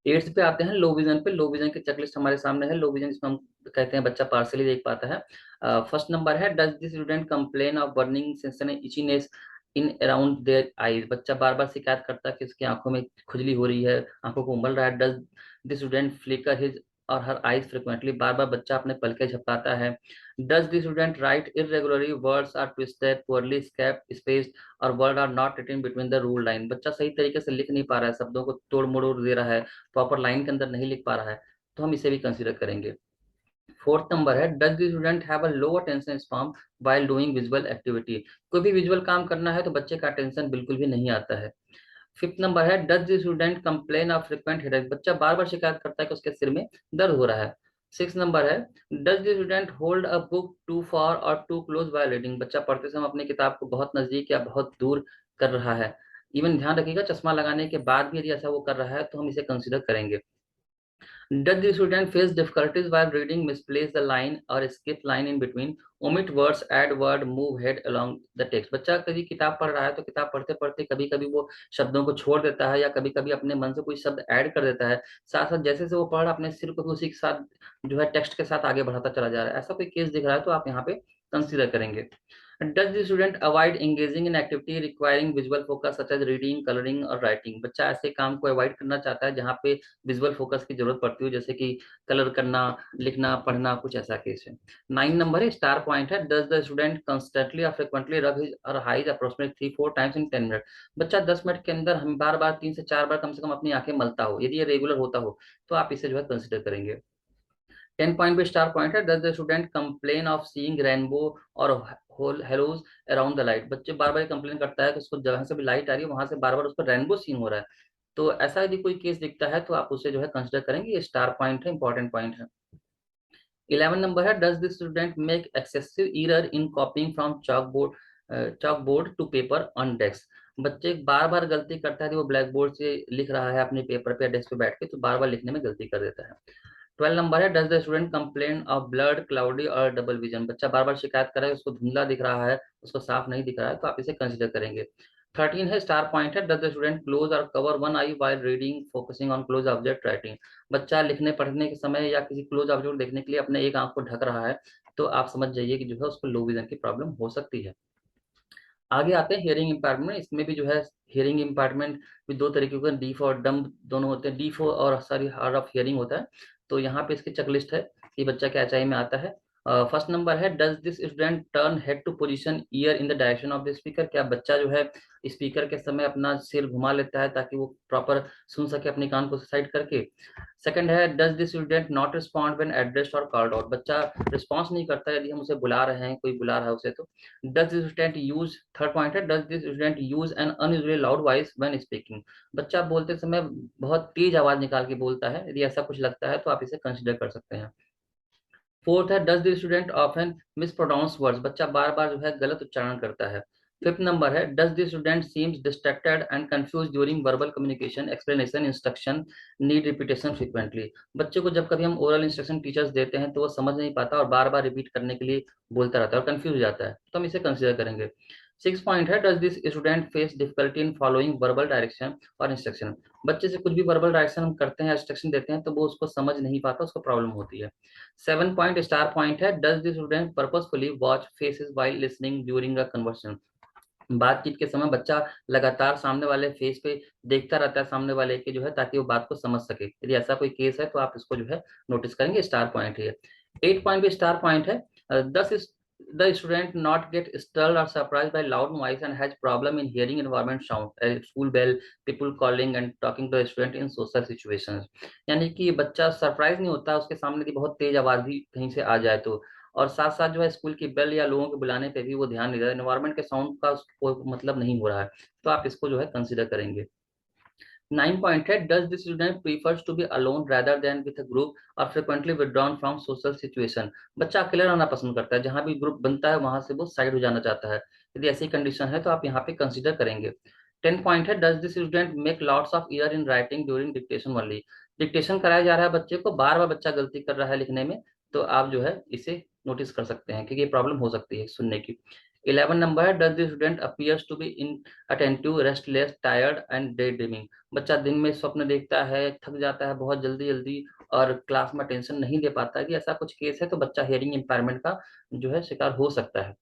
एट्थ पे आते हैं लो विजन पे। लो विजन की चेकलिस्ट हमारे सामने है। लो विजन जिसमें हम कहते हैं बच्चा पार्सली देख पाता है। फर्स्ट नंबर है does this student complain of burning sensation itchiness in around their eyes. बच्चा बार बार शिकायत करता है कि उसकी आंखों में खुजली हो रही है, आंखों को उमल रहा है। Does this student flicker his और हर आईज फ्रिक्वेंटली। बार बार बच्चा अपने पलके झपकाता है। Does this student write irregularly, words are twisted, poorly shaped, spaced और word are not written between the rule line. बच्चा सही तरीके से लिख नहीं पा रहा है, शब्दों को तोड़ मरोड़ दे रहा है, प्रॉपर लाइन के अंदर नहीं लिख पा रहा है, तो हम इसे भी कंसिडर करेंगे। फोर्थ नंबर है does the student have a low attention span while doing visual activity. कोई भी विजुअल काम करना है तो बच्चे का अटेंशन बिल्कुल भी नहीं आता है। फिफ्थ नंबर है does the student complain of frequent headache. बच्चा बार बार शिकायत करता है कि उसके सिर में दर्द हो रहा है। सिक्स नंबर है does the student hold a book too far or too close while reading. बच्चा पढ़ते समय अपनी किताब को बहुत नजदीक या बहुत दूर कर रहा है। इवन ध्यान रखिएगा चश्मा लगाने के बाद भी यदि ऐसा वो कर रहा है तो हम इसे कंसिडर करेंगे। Does the student face difficulties while reading, misplace the line or skip line in between, omit words, add word, move head along the text? बच्चा कभी किताब पढ़ रहा है तो किताब पढ़ते पढ़ते कभी कभी वो शब्दों को छोड़ देता है या कभी कभी अपने मन से कोई शब्द ऐड कर देता है, साथ साथ जैसे से वो पढ़ रहा है अपने सिर को भी उसी के साथ जो है टेक्स्ट के साथ आगे बढ़ाता चला जा रहा है। ऐसा कोई केस दिख रहा है तो आप यहाँ पे कंसिडर करेंगे। Does the student avoid engaging in activity requiring visual focus such as reading, coloring और writing? बच्चा ऐसे काम को अवॉइड करना चाहता है जहाँ पे विजुअल फोकस की जरूरत पड़ती हो, जैसे कि कलर करना, लिखना, पढ़ना, कुछ ऐसा केस है। 9 नंबर है स्टार पॉइंट है does the student constantly or frequently rub his or her eyes approximate 3-4 times in 10 minute. बच्चा 10 मिनट के अंदर हम बार बार 3 से 4 बार कम से कम अपनी आंखें मलता हो, यदि ये रेगुलर होता हो तो आप इसे जो है कंसिडर करेंगे। 10 पॉइंट पे स्टार पॉइंट है does the student complain of seeing rainbow और whole halos around the light. बच्चे बार बार कंप्लेन करता है कि उसको जहां से भी लाइट आ रही है वहां से बार बार उसको रेनबो सीन हो रहा है, तो ऐसा यदि कोई केस दिखता है तो आप उसे जो है कंसिडर करेंगे। ये स्टार पॉइंट है, इंपॉर्टेंट पॉइंट है। 11 नंबर है does the student make excessive error in copying from chalk board to paper on desk. बच्चे बार बार गलती करता है कि वो ब्लैक बोर्ड से लिख रहा है अपने पेपर पे या डेस्क पे बैठ के, तो बार बार लिखने में गलती कर देता है। 12 नंबर है does the student complain of blood cloudy और डबल विजन। बच्चा बार बार शिकायत कर रहा है उसको धुंधला दिख रहा है, उसको साफ नहीं दिख रहा है, तो आप इसे कंसिडर करेंगे। 13 है स्टार पॉइंट है डज द स्टूडेंट क्लोज और cover one I while reading focusing on close object writing. बच्चा लिखने पढ़ने के समय या किसी क्लोज ऑब्जेक्ट देखने के लिए अपने एक आंख को ढक रहा है, तो आप समझ जाइए कि जो है उसको लो विजन की प्रॉब्लम हो सकती है। आगे आते हैं हियरिंग इम्पेयरमेंट। इसमें भी जो है हियरिंग इम्पेयरमेंट भी दो तरीके के, डीफ और डम्ब दोनों होते हैं। डीफ और सॉरी हार्ड ऑफ हियरिंग होता है। तो यहाँ पे इसकी चेकलिस्ट है कि बच्चा क्या चाहिए में आता है। फर्स्ट नंबर है, does this student turn head to position ear in the direction of the speaker. क्या बच्चा जो है स्पीकर के समय अपना सिर घुमा लेता है ताकि वो प्रॉपर सुन सके अपने कान को साइड करके। सेकंड है, does this student not respond when addressed और कॉल्ड आउट। बच्चा रिस्पॉन्स नहीं करता यदि हम उसे बुला रहे हैं, कोई बुला रहा है उसे तो। Does this student use, third point है, does this student use an unusually loud voice when speaking. बच्चा बोलते समय बहुत तेज आवाज निकाल के बोलता है, यदि ऐसा कुछ लगता है तो आप इसे कंसिडर कर सकते हैं। फोर्थ है, does the student often mispronounce words. बच्चा बार बार जो है गलत उच्चारण करता है। फिफ्थ नंबर है, does the student seems distracted and confuse during verbal communication, explanation, instruction, need repetition frequently. बच्चे को जब कभी हम ओरल इंस्ट्रक्शन टीचर्स देते हैं तो वो समझ नहीं पाता और बार बार रिपीट करने के लिए बोलता रहता है और कंफ्यूज हो जाता है, तो हम इसे कंसिडर करेंगे। सिक्स पॉइंट है, does this student face difficulty in following verbal direction और इंस्ट्रक्शन। बच्चे से कुछ भी वर्बल डायरेक्शन हम करते हैं, इंस्ट्रक्शन देते हैं, तो वो उसको समझ नहीं पाता, उसको प्रॉब्लम होती है। सेवन पॉइंट स्टार पॉइंट है, does the student purposefully watch faces while listening during a conversation. बातचीत के समय बच्चा लगातार सामने वाले फेस पे देखता रहता है, सामने वाले के जो है, ताकि वो बात को समझ सके। यदि ऐसा कोई केस है तो आप इसको जो है नोटिस करेंगे, स्टार पॉइंट है। एट पॉइंट भी स्टार पॉइंट है। दस the student not get startled or surprised by loud noise and has problem in hearing environment sound, a school bell, people calling and talking to a student in social situations। यानी कि बच्चा surprise नहीं होता उसके सामने यदि बहुत तेज आवाज भी कहीं से आ जाए तो, और साथ साथ जो है स्कूल की बेल या लोगों के बुलाने पे भी वो ध्यान नहीं दे रहा, एनवायरमेंट के साउंड का उसको कोई मतलब नहीं हो रहा है, तो आप इसको जो है कंसिडर करेंगे। नाइन पॉइंट है, does this student prefers to be alone rather than with a group और frequently withdrawn from social situation। बच्चा अकेले रहना पसंद करता है, जहां भी ग्रुप बनता है वहां से वो साइड हो जाना चाहता है। यदि ऐसी कंडीशन है तो आप यहाँ पे कंसिडर करेंगे। 10 पॉइंट है, does this student make lots of error in writing during dictation only. Dictation कराया जा रहा है बच्चे को, बार बार बच्चा गलती कर रहा है लिखने में, तो आप जो है इसे नोटिस कर सकते हैं क्योंकि ये प्रॉब्लम हो सकती है सुनने की। 11 नंबर है, does this student appears to be inattentive, restless, tired and daydreaming. बच्चा दिन में स्वप्न देखता है, थक जाता है बहुत जल्दी जल्दी और क्लास में टेंशन नहीं दे पाता है, कि ऐसा कुछ केस है तो बच्चा हियरिंग इम्पेयरमेंट का जो है शिकार हो सकता है।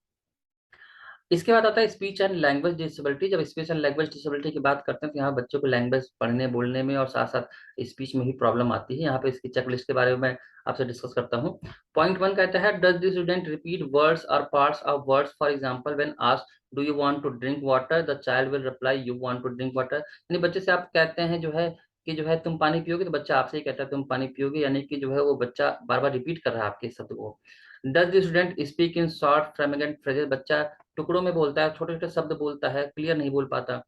इसके बाद आता है स्पीच एंड लैंग्वेज डिसेबिलिटी। जब स्पीच एंड लैंग्वेज डिसेबिलिटी की बात करते हैं तो यहाँ बच्चों को लैंग्वेज पढ़ने बोलने में और साथ साथ स्पीच में भी प्रॉब्लम आती है। यहाँ पे इसकी चेकलिस्ट के बारे में मैं आपसे डिस्कस करता हूँ। पॉइंट वन कहता है, does the student repeat words और parts of words, for example when asked do you want to drink water the child will reply you want to drink water. यानी बच्चे से आप कहते हैं जो है कि जो है तुम पानी पियोगे, तो बच्चा आपसे ही कहता है तुम पानी पियोगे, यानी कि जो है वो बच्चा बार बार रिपीट कर रहा है आपके शब्द को। Does the student speak in short fragment phrases. बच्चा टुकड़ों में बोलता है, छोटे छोटे शब्द बोलता है, क्लियर नहीं बोल पाता।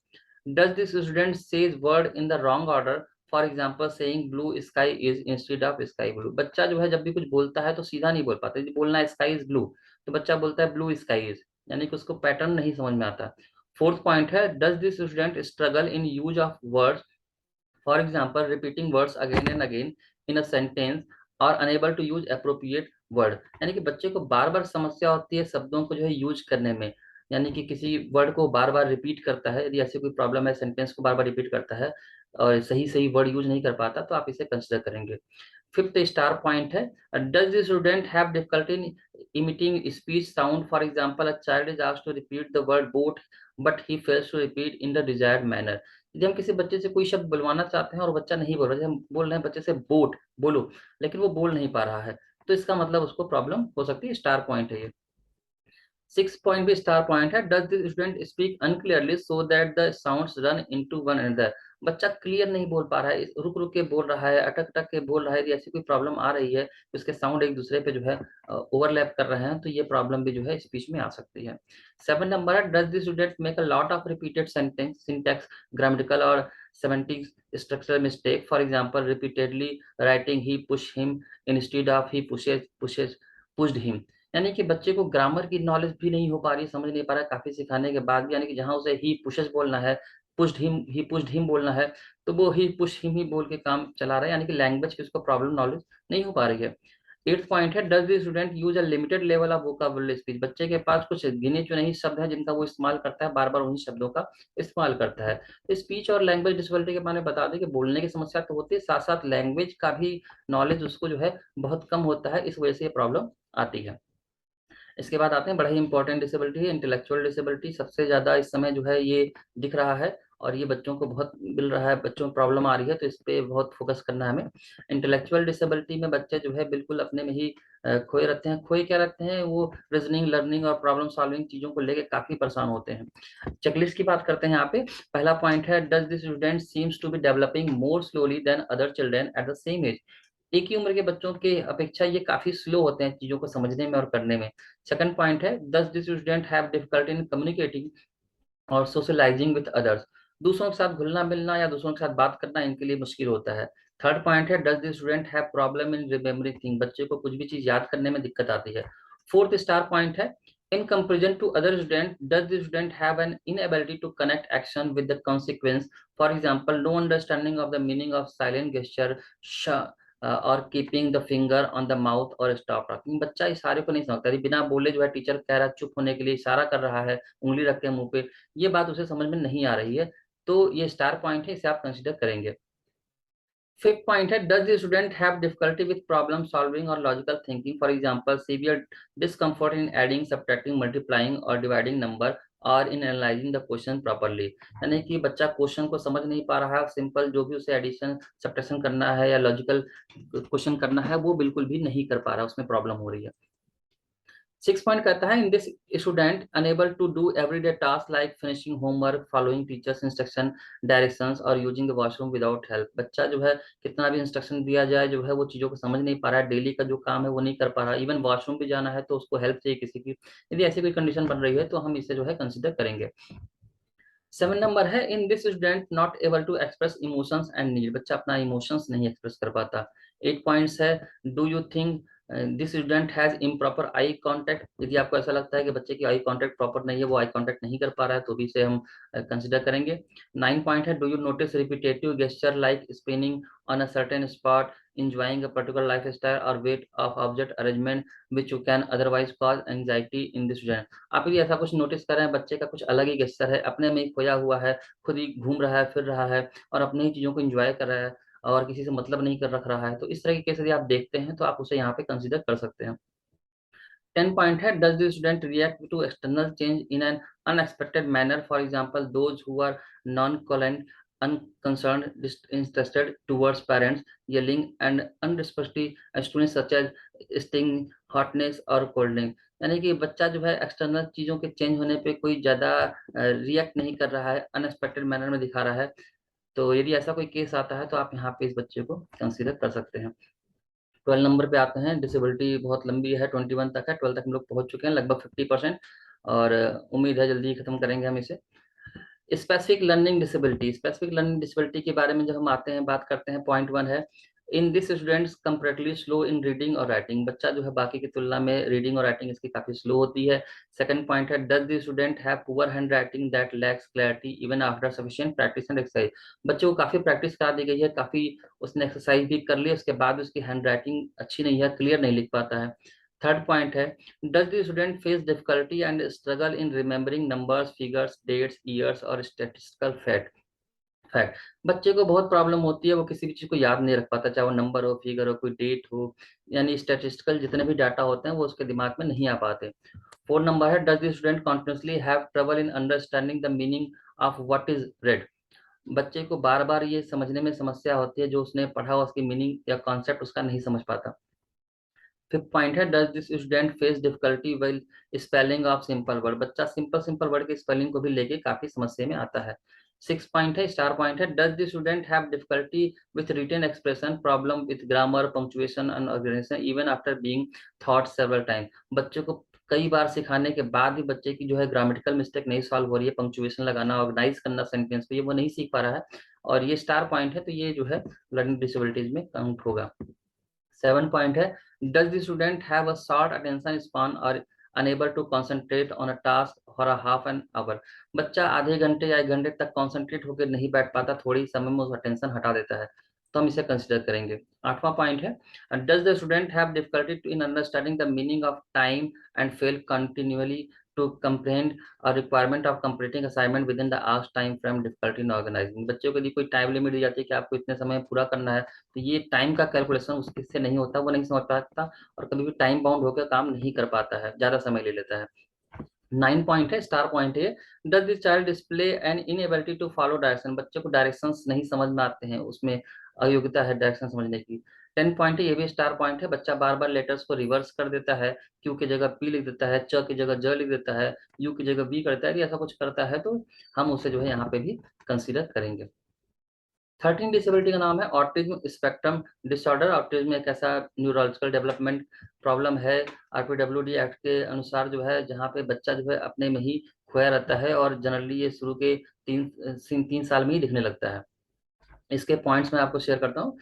Does this student says word in the wrong order, for example saying blue sky is instead of sky blue. बच्चा जो है जब भी कुछ बोलता है तो सीधा नहीं बोल पाता, यदि बोलना है स्काई इज ब्लू तो बच्चा बोलता है ब्लू स्काई इज, यानी कि उसको पैटर्न नहीं समझ में आता। फोर्थ पॉइंट है, does this student struggle in use of words, for example repeating words again and again in a sentence और unable to use appropriate word. यानी कि बच्चे को बार बार समस्या होती है शब्दों को जो है यूज करने में, यानी कि किसी वर्ड को बार बार रिपीट करता है, यदि ऐसी कोई प्रॉब्लम है, सेंटेंस को बार बार रिपीट करता है और सही सही वर्ड यूज नहीं कर पाता, तो आप इसे कंसिडर करेंगे। फिफ्थ स्टार पॉइंट है, does the student have difficulty in imitating speech sound, for example a child is asked to repeat the word boat but he fails to repeat in the desired manner. यदि हम किसी बच्चे से कोई शब्द बुलवाना चाहते हैं और बच्चा नहीं बोल रहा, जैसे हम बोल रहे हैं बच्चे से बोट बोलो, लेकिन वो बोल नहीं पा रहा है, तो इसका मतलब उसको प्रॉब्लम हो सकती है, स्टार पॉइंट है ये। सिक्स पॉइंट भी स्टार पॉइंट है, does the student speak unclearly so that the sounds run into one another. बच्चा क्लियर नहीं बोल पा रहा है, रुक रुक के बोल रहा है, अटक अटक के बोल रहा है, यदि ऐसी कोई प्रॉब्लम आ रही है तो उसके साउंड एक दूसरे पे जो है ओवरलैप कर रहे हैं, तो ये प्रॉब्लम भी जो है स्पीच में आ सकती है। सेवन नंबर है, does the student make a lot of repeated sentence syntax grammatical और semantic structural mistake, for example repeatedly writing he push him instead of he pushes pushes pushed him. यानी कि बच्चे को ग्रामर की knowledge भी नहीं हो पा रही, समझ नहीं पा रहा है काफी सिखाने के बाद भी, यानी कि जहां उसे ही पुशेस बोलना है, पुश्ड हिम बोलना है, तो वो ही पुश हिम ही बोल के काम चला रहा है, यानी कि लैंग्वेज की उसको प्रॉब्लम नॉलेज नहीं हो पा रही है। एट्थ पॉइंट है, does the student use a limited level of vocabulary speech. बच्चे के पास कुछ गिने चुने ही शब्द हैं जिनका वो इस्तेमाल करता है, बार बार उन्हीं शब्दों का इस्तेमाल करता है। तो स्पीच और लैंग्वेज डिसेबिलिटी के बारे में बता दें कि बोलने की समस्या तो होती है, साथ साथ लैंग्वेज का भी नॉलेज उसको जो है बहुत कम होता है, इस वजह से ये प्रॉब्लम आती है। इसके बाद आते हैं बड़ा ही इंपॉर्टेंट डिसेबिलिटी है इंटेलेक्चुअल डिसेबिलिटी। सबसे ज्यादा इस समय जो है ये दिख रहा है और ये बच्चों को बहुत मिल रहा है, बच्चों को प्रॉब्लम आ रही है, तो इस पे बहुत फोकस करना है हमें। इंटेलेक्चुअल डिसेबिलिटी में बच्चे जो है बिल्कुल अपने में ही खोए रहते हैं। खोए क्या रहते हैं, वो रीजनिंग, लर्निंग और प्रॉब्लम सॉल्विंग चीजों को लेके काफी परेशान होते हैं। चेकलिस्ट की बात करते हैं यहाँ पे। पहला पॉइंट है, does this student seems to be developing more slowly than other children at the same age. एक ही उम्र के बच्चों के अपेक्षा ये काफी स्लो होते हैं चीजों को समझने में और करने में। सेकंड पॉइंट है, does this student have difficulty in communicating और सोशलाइजिंग विद अदर्स। दूसरों के साथ घुलना मिलना या दूसरों के साथ बात करना इनके लिए मुश्किल होता है। थर्ड पॉइंट है, does this student have problem in remembering thing. बच्चे को कुछ भी चीज याद करने में दिक्कत आती है। फोर्थ स्टार पॉइंट है, in comparison to other students, does the student have an inability to connect action with the consequence? For example, no understanding of the meaning of silent gesture, और keeping the finger on the mouth और stop talking. बच्चा इशारे को नहीं समझता, यदि बिना बोले जो है टीचर कह रहा है चुप होने के लिए, इशारा कर रहा है उंगली रख के मुंह पे, ये बात उसे समझ में नहीं आ रही है, तो ये स्टार पॉइंट है, इसे आप कंसिडर करेंगे। फिफ्थ पॉइंट है, does the student have difficulty with problem solving और logical thinking? For example, severe discomfort in adding, subtracting, multiplying और डिवाइडिंग नंबर और in analysing the question properly. यानी कि बच्चा क्वेश्चन को समझ नहीं पा रहा है, सिंपल जो भी उसे एडिशन सब्ट्रैक्शन करना है या लॉजिकल क्वेश्चन करना है वो बिल्कुल भी नहीं कर पा रहा, उसमें प्रॉब्लम हो रही है। सिक्स पॉइंट कहता है, in this student unable to do everyday task like finishing homework, following teachers instruction, directions और using the washroom without help. बच्चा जो है कितना भी इंस्ट्रक्शन दिया जाए जो है वो चीजों को समझ नहीं पा रहा है, डेली का जो काम है वो नहीं कर पा रहा, इवन वॉशरूम भी जाना है तो उसको हेल्प चाहिए किसी की। यदि ऐसी कोई कंडीशन बन रही है तो हम इसे जो है कंसिडर करेंगे। सेवन नंबर है, in this student not able to express emotions and need. बच्चा अपना इमोशंस नहीं एक्सप्रेस कर पाता। एट पॉइंट्स है, do you think this student has improper eye contact? यदि आपको ऐसा लगता है कि बच्चे की आई कांटेक्ट प्रॉपर नहीं है, वो आई कांटेक्ट नहीं कर पा रहा है, तो भी इसे हम कंसिडर करेंगे। नाइन पॉइंट है, do you notice repetitive gesture like spinning on a certain spot, enjoying a particular lifestyle or weight of object arrangement which you can otherwise cause anxiety in this student? आप यदि ऐसा कुछ notice कर रहे हैं, बच्चे का कुछ अलग ही गेस्चर है, अपने में ही खोया हुआ है, खुद ही घूम रहा है, फिर रहा है और अपनी ही चीजों को एंजॉय कर रहा है और किसी से मतलब नहीं कर रख रहा है, तो इस तरह के केस यदि आप देखते हैं तो आप उसे यहाँ पे कंसिडर कर सकते हैं। 10 पॉइंट है, does the student react to external change in an unexpected manner? For example, those who are nonchalant, unconcerned, disinterested towards parents, yelling and unrespectful students such as sting, hotness और colding। यानी कि बच्चा जो है external चीजों के change होने पे कोई ज्यादा रिएक्ट नहीं कर रहा है, अनएक्सपेक्टेड मैनर में दिखा रहा है, तो यदि ऐसा कोई केस आता है तो आप यहाँ पे इस बच्चे को कंसीडर कर सकते हैं। 12 नंबर पे आते हैं। डिसेबिलिटी बहुत लंबी है, 21 तक है, 12 तक हम लोग पहुंच चुके हैं लगभग 50%, और उम्मीद है जल्दी खत्म करेंगे हम इसे। Specific learning disability. Specific learning disability के बारे में जब हम आते हैं, बात करते हैं, पॉइंट वन है, in this students comparatively slow in reading और राइटिंग। बच्चा जो है बाकी की तुलना में रीडिंग और राइटिंग इसकी काफी स्लो होती है। सेकंड पॉइंट है, does this student have poor hand writing that lakhs clarity even after sufficient practice and exercise. बच्चे को काफी प्रैक्टिस करा दी गई है, काफी उसने एक्सरसाइज भी कर ली, उसके बाद उसकी हैंड राइटिंग अच्छी नहीं है, क्लियर नहीं लिख पाता है। थर्ड पॉइंट है, does the student face difficulty and struggle in remembering numbers, figures, dates, years or statistical fact? बच्चे को बहुत प्रॉब्लम होती है, वो किसी भी चीज को याद नहीं रख पाता, चाहे वो नंबर हो, फिगर हो, कोई डेट हो, यानी स्टैटिस्टिकल जितने भी डाटा होते हैं वो उसके दिमाग में नहीं आ पाते। फोर नंबर है, does the student continuously have trouble in understanding the meaning of what is red? बच्चे को बार बार ये समझने में समस्या होती है, जो उसने पढ़ा उसकी मीनिंग या कॉन्सेप्ट उसका नहीं समझ पाता। फिफ्थ पॉइंट है, does this student face difficulty with spelling of simple word? बच्चा सिंपल सिंपल वर्ड के स्पेलिंग को भी लेके काफी समस्या में आता है। सिक्स पॉइंट है, स्टार पॉइंट है, does this student have difficulty with written expression, problem with grammar, punctuation and organisation even after being taught several time? बच्चे को कई बार सिखाने के बाद भी बच्चे की जो है ग्रामेटिकल मिस्टेक नहीं सॉल्व हो रही है, पंक्चुएशन लगाना, ऑर्गेनाइज करना सेंटेंस को, ये वो नहीं सीख पा रहा है, और ये स्टार पॉइंट है, तो ये जो है लर्निंग डिसेबिलिटीज में काउंट होगा। सेवन पॉइंट है, does the student have a short attention span और unable to concentrate on a task for a half an hour? बच्चा आधे घंटे या 1 घंटे तक कंसंट्रेट होकर नहीं बैठ पाता, थोड़ी समय में उस अटेंशन हटा देता है, तो हम इसे कंसिडर करेंगे। आठवां पॉइंट है, does the student have difficulty in understanding the meaning of time and fail continually to comprehend a requirement of completing assignment within the asked time frame, difficulty in organizing। बच्चों को यदि कोई time limit दी जाती है कि आपको इतने समय में पूरा करना है, तो ये टाइम का कैलकुलेशन उसके से नहीं होता, वो नहीं समझ पाता और कभी भी टाइम बाउंड होकर काम नहीं कर पाता है, ज्यादा समय ले लेता है। 9 पॉइंट है, स्टार पॉइंट है, does this child display an inability to follow direction. बच्चे को डायरेक्शंस नहीं समझ में आते हैं, उसमें अयोग्यता है डायरेक्शन समझने की। 10 पॉइंट है, ये भी स्टार पॉइंट है, बच्चा बार बार लेटर्स को रिवर्स कर देता है, क्यू की जगह पी लिख देता है, च की जगह ज लिख देता है, यू की जगह बी करता है। यदि ऐसा कुछ करता है तो हम उसे जो है यहाँ पे भी कंसिडर करेंगे। 13 डिसेबिलिटी का नाम है ऑटिज्म स्पेक्ट्रम डिसऑर्डर। ऑटिज्म एक ऐसा न्यूरोलॉजिकल डेवलपमेंट प्रॉब्लम है, आरपीडब्ल्यूडी एक्ट के अनुसार जो है, जहाँ पे बच्चा जो है अपने में ही खोया रहता है और जनरली ये शुरू के 3 साल में ही दिखने लगता है। इसके पॉइंट्स मैं आपको शेयर करता हूँ।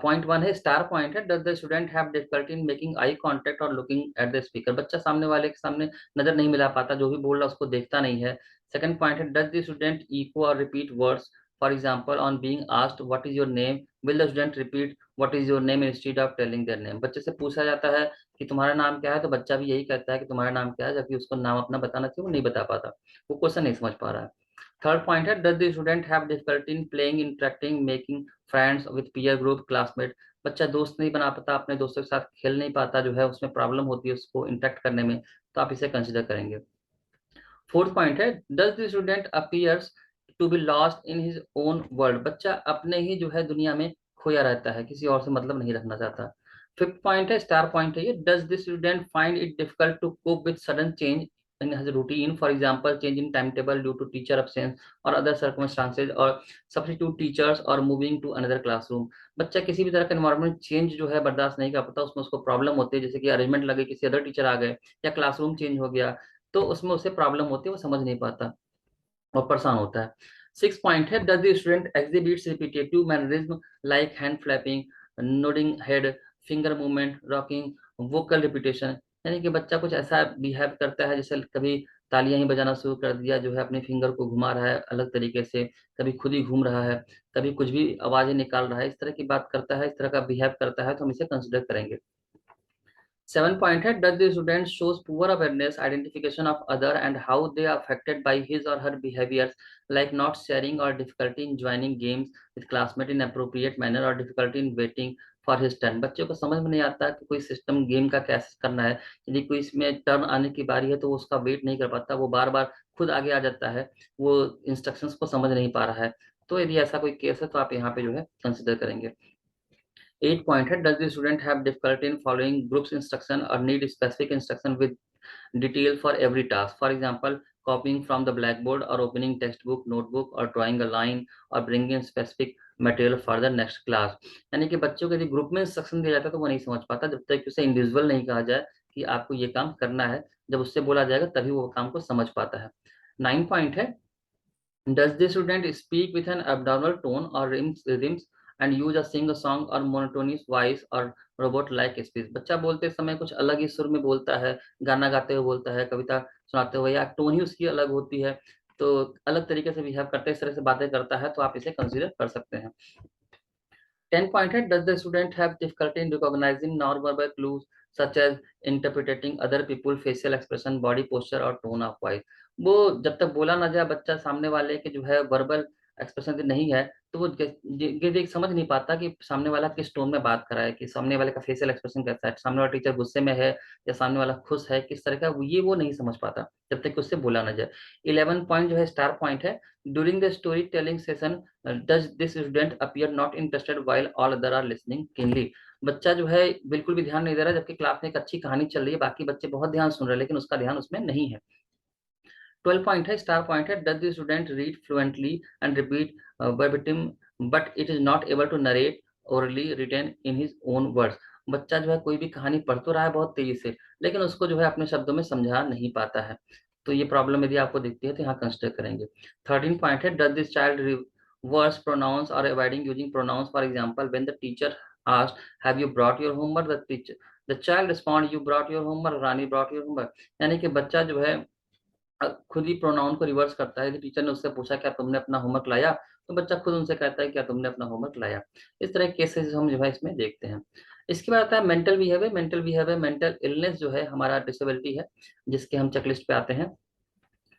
पॉइंट 1 है, स्टार पॉइंट है, does the student have difficulty in making eye contact और लुकिंग एट द स्पीकर। बच्चा सामने वाले के सामने नजर नहीं मिला पाता, जो भी बोल रहा है उसको देखता नहीं है। सेकंड पॉइंट है, डज द स्टूडेंट इको और repeat words, for example on being asked what is your name, will the student repeat what is your name instead of telling their name. बच्चे से पूछा जाता है कि तुम्हारा नाम क्या है, तो बच्चा भी यही कहता है कि तुम्हारा नाम क्या है, जबकि उसको नाम अपना बताना चाहिए, वो नहीं बता पाता, वो क्वेश्चन नहीं समझ पा रहा है। थर्ड पॉइंट है, does the student have difficulty in playing, interacting, making friends with peer group, classmate. बच्चा दोस्त नहीं बना पाता, अपने दोस्तों के साथ खेल नहीं पाता, जो है उसमें प्रॉब्लम होती है उसको इंटरेक्ट करने में, तो आप इसे कंसिडर करेंगे। फोर्थ पॉइंट है, does the student appears to be lost in his own world. बच्चा अपने ही जो है दुनिया में खोया रहता है, किसी और से मतलब नहीं रखना चाहता। फिफ्थ पॉइंट है, स्टार पॉइंट है ये, does the student find it difficult to cope with sudden change in his routine, for example change in timetable due to teacher absence or other circumstances, or substitute teachers or moving to another classroom। बच्चा किसी भी तरह का environment change जो है बर्दाश्त नहीं कर पाता, उसमें उसको प्रॉब्लम होती है, जैसे कि अरेंजमेंट लगे, किसी अदर टीचर आ गए या क्लासरूम चेंज हो गया, तो उसमें उसे प्रॉब्लम होती है, वो समझ नहीं पाता और परेशान होता है। सिक्स पॉइंट है, does the student exhibits repetitive mannerism like hand flapping, nodding head, finger movement, rocking, vocal repetition. यानी कि बच्चा कुछ ऐसा बिहेव करता है जैसे कभी तालियां ही बजाना शुरू कर दिया, जो है अपने फिंगर को घुमा रहा है अलग तरीके से, कभी खुद ही घूम रहा है, कभी कुछ भी आवाजें निकाल रहा है, इस तरह की बात करता है, इस तरह का बिहेव करता है, तो हम इसे कंसिडर करेंगे। 7 पॉइंट है, does the student shows poor awareness identification of other and how they are affected by his और her behaviours, like not sharing और difficulty in joining games with classmate inappropriate manner और difficulty in waiting for his turn. बच्चे को समझ में नहीं आता कि कोई सिस्टम गेम का कैसे करना है, यदि कोई इसमें टर्न आने की बारी है तो वो उसका वेट नहीं कर पाता, वो बार बार खुद आगे आ जाता है, वो इंस्ट्रक्शंस को समझ नहीं पा रहा है। तो यदि ऐसा कोई केस है तो आप यहाँ पे जो है कंसिडर करेंगे। 8 पॉइंट है, does the student have difficulty in following groups instruction or need specific instruction with detail for every task, for example copying from the black board or opening text book notebook or drawing a line or bringing specific material for the next class. यानी कि बच्चों को यदि group में instruction दिया जाता है तो वो नहीं समझ पाता, जब तक उसे इंडिविजुअल नहीं कहा जाए कि आपको ये काम करना है, जब उससे बोला जाएगा तभी वो काम को समझ पाता है। 9 पॉइंट है, does the student speak with an abnormal tone or rhythms and use a sing a song or monotonous voice or robot like speech? बच्चा बोलते समय कुछ अलग ही सुर में बोलता है, गाना गाते हुए बोलता है, कविता सुनाते हुए, या टोन ही उसकी अलग होती है, तो अलग तरीके से बिहेव करते हैं, इस तरह से बातें करता है, तो आप इसे कंसीडर कर सकते हैं। 10 पॉइंट है, does the student have difficulty in recognising non verbal clues such as interpretating other people facial expression body posture or tone of voice. वो जब तक बोला ना जाए, बच्चा सामने वाले के जो है वर्बल एक्सप्रेशन नहीं है, तो वो ये देख समझ नहीं पाता कि सामने वाला किस टोन में बात कर रहा है, कि सामने वाले का फेशियल एक्सप्रेशन कैसा है, सामने वाला टीचर गुस्से में है या सामने वाला खुश है, किस तरह का, ये वो नहीं समझ पाता जब तक कि उससे बोला ना जाए। 11 पॉइंट जो है स्टार पॉइंट है, during the story telling session does this student appear not interested while all other are listening keenly. बच्चा जो है बिल्कुल भी ध्यान नहीं दे रहा, जबकि क्लास में एक अच्छी कहानी चल रही है, बाकी बच्चे बहुत ध्यान सुन रहे हैं, लेकिन उसका ध्यान उसमें नहीं है। 12 पॉइंट है, स्टार पॉइंट है, does the student read fluently and repeat verbatim but it is not able to narrate orally written in his own words. बच्चा जो है कोई भी कहानी पढ़ तो रहा है बहुत तेजी से, लेकिन उसको जो है अपने शब्दों में समझा नहीं पाता है, तो ये प्रॉब्लम यदि आपको दिखती है तो यहाँ कंसिडर करेंगे। 13 पॉइंट है, does this child reverse pronouns or avoiding using pronouns, for example when the teacher asked have you brought your homework, the child respond you brought your homework, Rani brought your homework. यानी कि बच्चा जो है खुद ही pronoun को reverse करता है, यदि टीचर ने उससे पूछा क्या तुमने अपना होमवर्क लाया, तो बच्चा खुद उनसे कहता है क्या तुमने अपना होमवर्क लाया। इस तरह के केसेस हम जो है इसमें देखते हैं। इसके बाद आता है मेंटल बिहेवियर। मेंटल इलनेस जो है हमारा डिसेबिलिटी है, जिसके हम चेकलिस्ट पे आते हैं।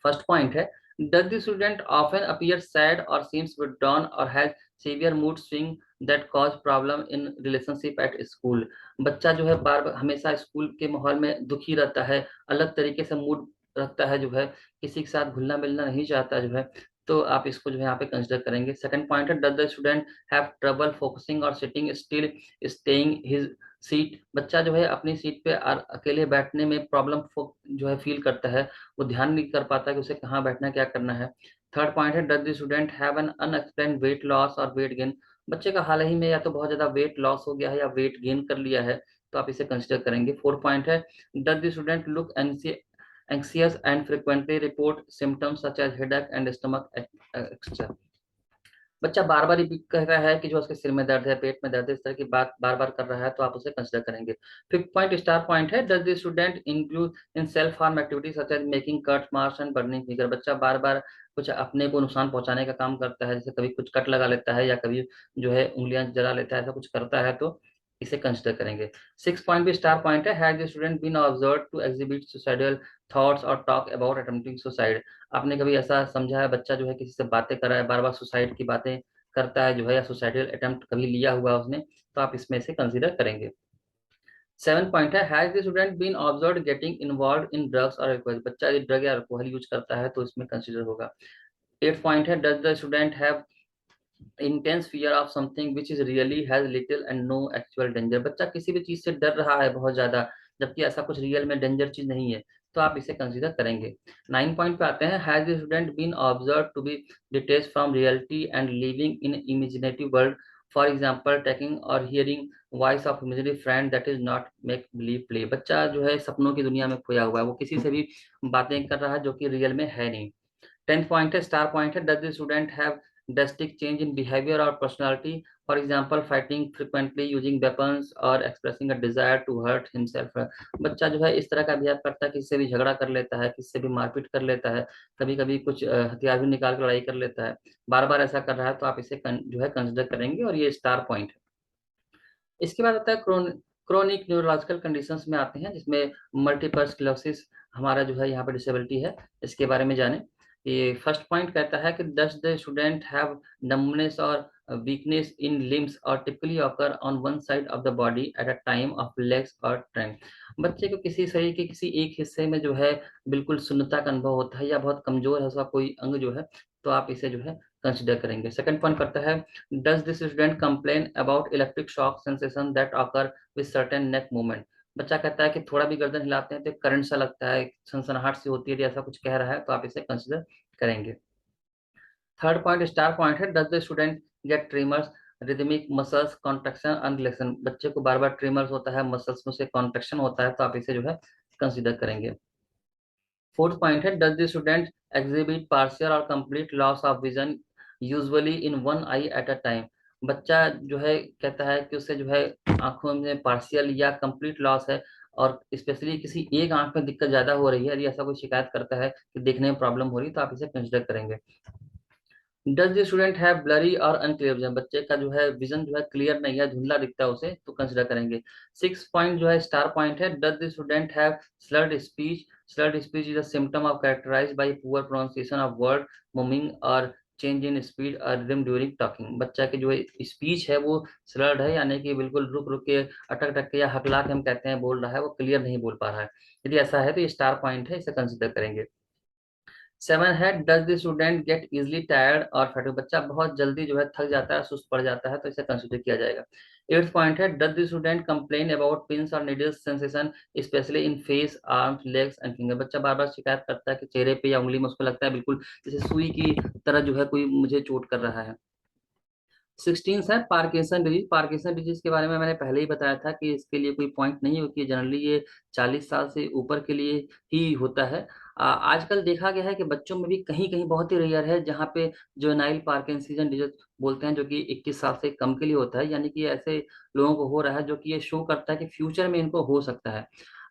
फर्स्ट पॉइंट है, does the student often appear sad और सीम्स विथड्रॉन और has severe mood swing that cause problem in relationship at school. बच्चा जो है बार बार हमेशा स्कूल के माहौल में दुखी रहता है, अलग तरीके से मूड रखता है, जो है किसी के साथ घुलना मिलना नहीं चाहता जो है, तो आप इसको जो है यहाँ पे कंसिडर करेंगे। सेकंड पॉइंट है, does the student have trouble focusing or sitting still staying his seat. बच्चा जो है अपनी सीट पे अकेले बैठने में प्रॉब्लम जो है फील करता है, वो ध्यान नहीं कर पाता कि उसे कहाँ बैठना है, क्या करना है। थर्ड पॉइंट है, does the student have an unexplained weight loss और वेट गेन। बच्चे का हाल ही में या तो बहुत ज्यादा वेट लॉस हो गया है या वेट गेन कर लिया है, तो आप इसे कंसिडर करेंगे। फोर्थ पॉइंट है, does the student look anxious and frequently report symptoms such as headache and stomach etc। बच्चा बार बार रिपीट कर रहा है कि जो उसके सिर में दर्द है, पेट में दर्द है, इस तरह की बात बार बार कर रहा है, तो आप उसे कंसिडर करेंगे। फिफ्थ पॉइंट स्टार पॉइंट है, does the student include in self harm activity such as making cut marks and burning figure. बच्चा बार बार कुछ अपने को नुकसान पहुंचाने का काम करता है, जैसे कभी कुछ कट लगा लेता है या कभी जो है उंगलियां जला लेता है, ऐसा कुछ करता है, तो इसे कंसिडर करेंगे। सिक्स पॉइंट भी स्टार पॉइंट है, has the student been observe to exhibit suicidal thoughts or talk about attempting suicide. आपने कभी ऐसा समझा है बच्चा जो है किसी से बातें कर रहा है, बार बार सुसाइड की बातें करता है जो है, या सुसाइडल अटेम्प्ट कभी लिया हुआ उसने, तो आप इसमें से कंसीडर करेंगे। सेवन पॉइंट है, has the student been observe getting involve in drugs or alcohol. बच्चा यदि ड्रग या अल्कोहल यूज करता है तो इसमें कंसीडर होगा। एट पॉइंट है, does the student have intense fear of something which is really has little and no actual danger. बच्चा किसी भी चीज से डर रहा है बहुत ज्यादा, जबकि ऐसा कुछ रियल में डेंजर चीज नहीं है, तो आप इसे कंसीडर करेंगे। नाइन पॉइंट पे आते हैं, has the student been observe to be detach from reality and living in imaginative world, for example taking or hearing voice of imaginary friend that is not make believe play. बच्चा जो है सपनों की दुनिया में खोया हुआ है, वो किसी से भी बातें कर रहा है जो कि रियल में है नहीं। टेंथ पॉइंट है, स्टार पॉइंट है, does the student have drastic change in behavior or personality, for example fighting frequently, using weapons or expressing a desire to hurt himself। बच्चा जो है इस तरह का बिहेव करता है, किसी से भी झगड़ा कर लेता है, किसी से भी मारपीट कर लेता है, कभी कभी कुछ हथियार भी निकाल कर लड़ाई कर लेता है, बार बार ऐसा कर रहा है, तो आप इसे जो है कंसिडर करेंगे और ये स्टार पॉइंट है। इसके बाद आता है क्रोनिक न्यूरोलॉजिकल कंडीशंस में आते हैं, जिसमें मल्टीपल स्क्लेरोसिस हमारा जो है यहाँ पे डिसेबिलिटी है, इसके बारे में जाने। ये फर्स्ट पॉइंट कहता है कि does the student have numbness और वीकनेस इन लिम्स और typically occur on one side of the body at a time of legs और ट्रंक। बच्चे को किसी शरीर के किसी एक हिस्से में जो है बिल्कुल शून्यता का अनुभव होता है या बहुत कमजोर है उसका कोई अंग जो है, तो आप इसे जो है कंसिडर करेंगे। सेकंड पॉइंट करता है, does this student complain about electric shock sensation that occur with certain neck movement। बच्चा कहता है कि थोड़ा भी गर्दन हिलाते हैं तो करंट सा लगता है, सनसनाहट सी होती है, यदि ऐसा कुछ कह रहा है तो आप इसे कंसिडर करेंगे। थर्ड पॉइंट स्टार पॉइंट है, does the student gate tremors rhythmic muscles contraction and relaxation. बच्चे को बार बार ट्रीमर्स होता है, मसल्स में से कॉन्ट्रेक्शन होता है, तो आप इसे जो है कंसिडर करेंगे। फोर्थ पॉइंट है, does the student exhibit partial or complete loss of vision usually in one eye at a time. बच्चा जो है कहता है कि उसे जो है आंखों में पार्शियल या कंप्लीट लॉस है, और स्पेशली किसी एक आंख में दिक्कत ज्यादा हो रही है, यदि ऐसा कोई शिकायत करता है कि देखने में प्रॉब्लम हो रही है, तो आप इसे कंसिडर करेंगे। Does the student have blurry और अनक्लियर विजन। बच्चे का जो है विजन जो है क्लियर नहीं है, धुंधला दिखता है उसे, तो कंसिडर करेंगे। सिक्स पॉइंट जो है स्टार पॉइंट है, does the student have slurred speech. Slurred speech is a symptom of characterized by poor pronunciation of word, ममिंग or change in speed or rhythm during talking. बच्चा की जो speech है वो slurred है, यानी कि बिल्कुल रुक रुक के, अटक अटक के या हकला के हम कहते हैं बोल रहा है, वो क्लियर नहीं बोल पा रहा है। यदि ऐसा है तो ये स्टार पॉइंट है, इसे कंसिडर करेंगे। सेवन है, does the student get easily tired और फैटिग। बच्चा बहुत जल्दी जो है थक जाता है, सुस्त पड़ जाता है, तो इसे कंसिडर किया जाएगा। एट्थ पॉइंट है, does the student complain about pins or needles sensation especially in face arms legs and finger. बच्चा बार बार शिकायत करता है कि चेहरे पे या उंगली में उसको लगता है बिल्कुल जैसे सुई की तरह जो है कोई मुझे चोट कर रहा है। 16 है पार्किंसन डिजीज। पार्किंसन डिजीज के बारे में मैंने पहले ही बताया था कि इसके लिए कोई पॉइंट नहीं होती है, जनरली ये 40 साल से ऊपर के लिए ही होता है। आजकल देखा गया है कि बच्चों में भी कहीं कहीं बहुत ही रेयर है जहाँ पे जुवेनाइल पार्किंसन डिजीज बोलते हैं, जो कि 21 साल से कम के लिए होता है, यानी कि ऐसे लोगों को हो रहा है जो कि ये शो करता है कि फ्यूचर में इनको हो सकता है।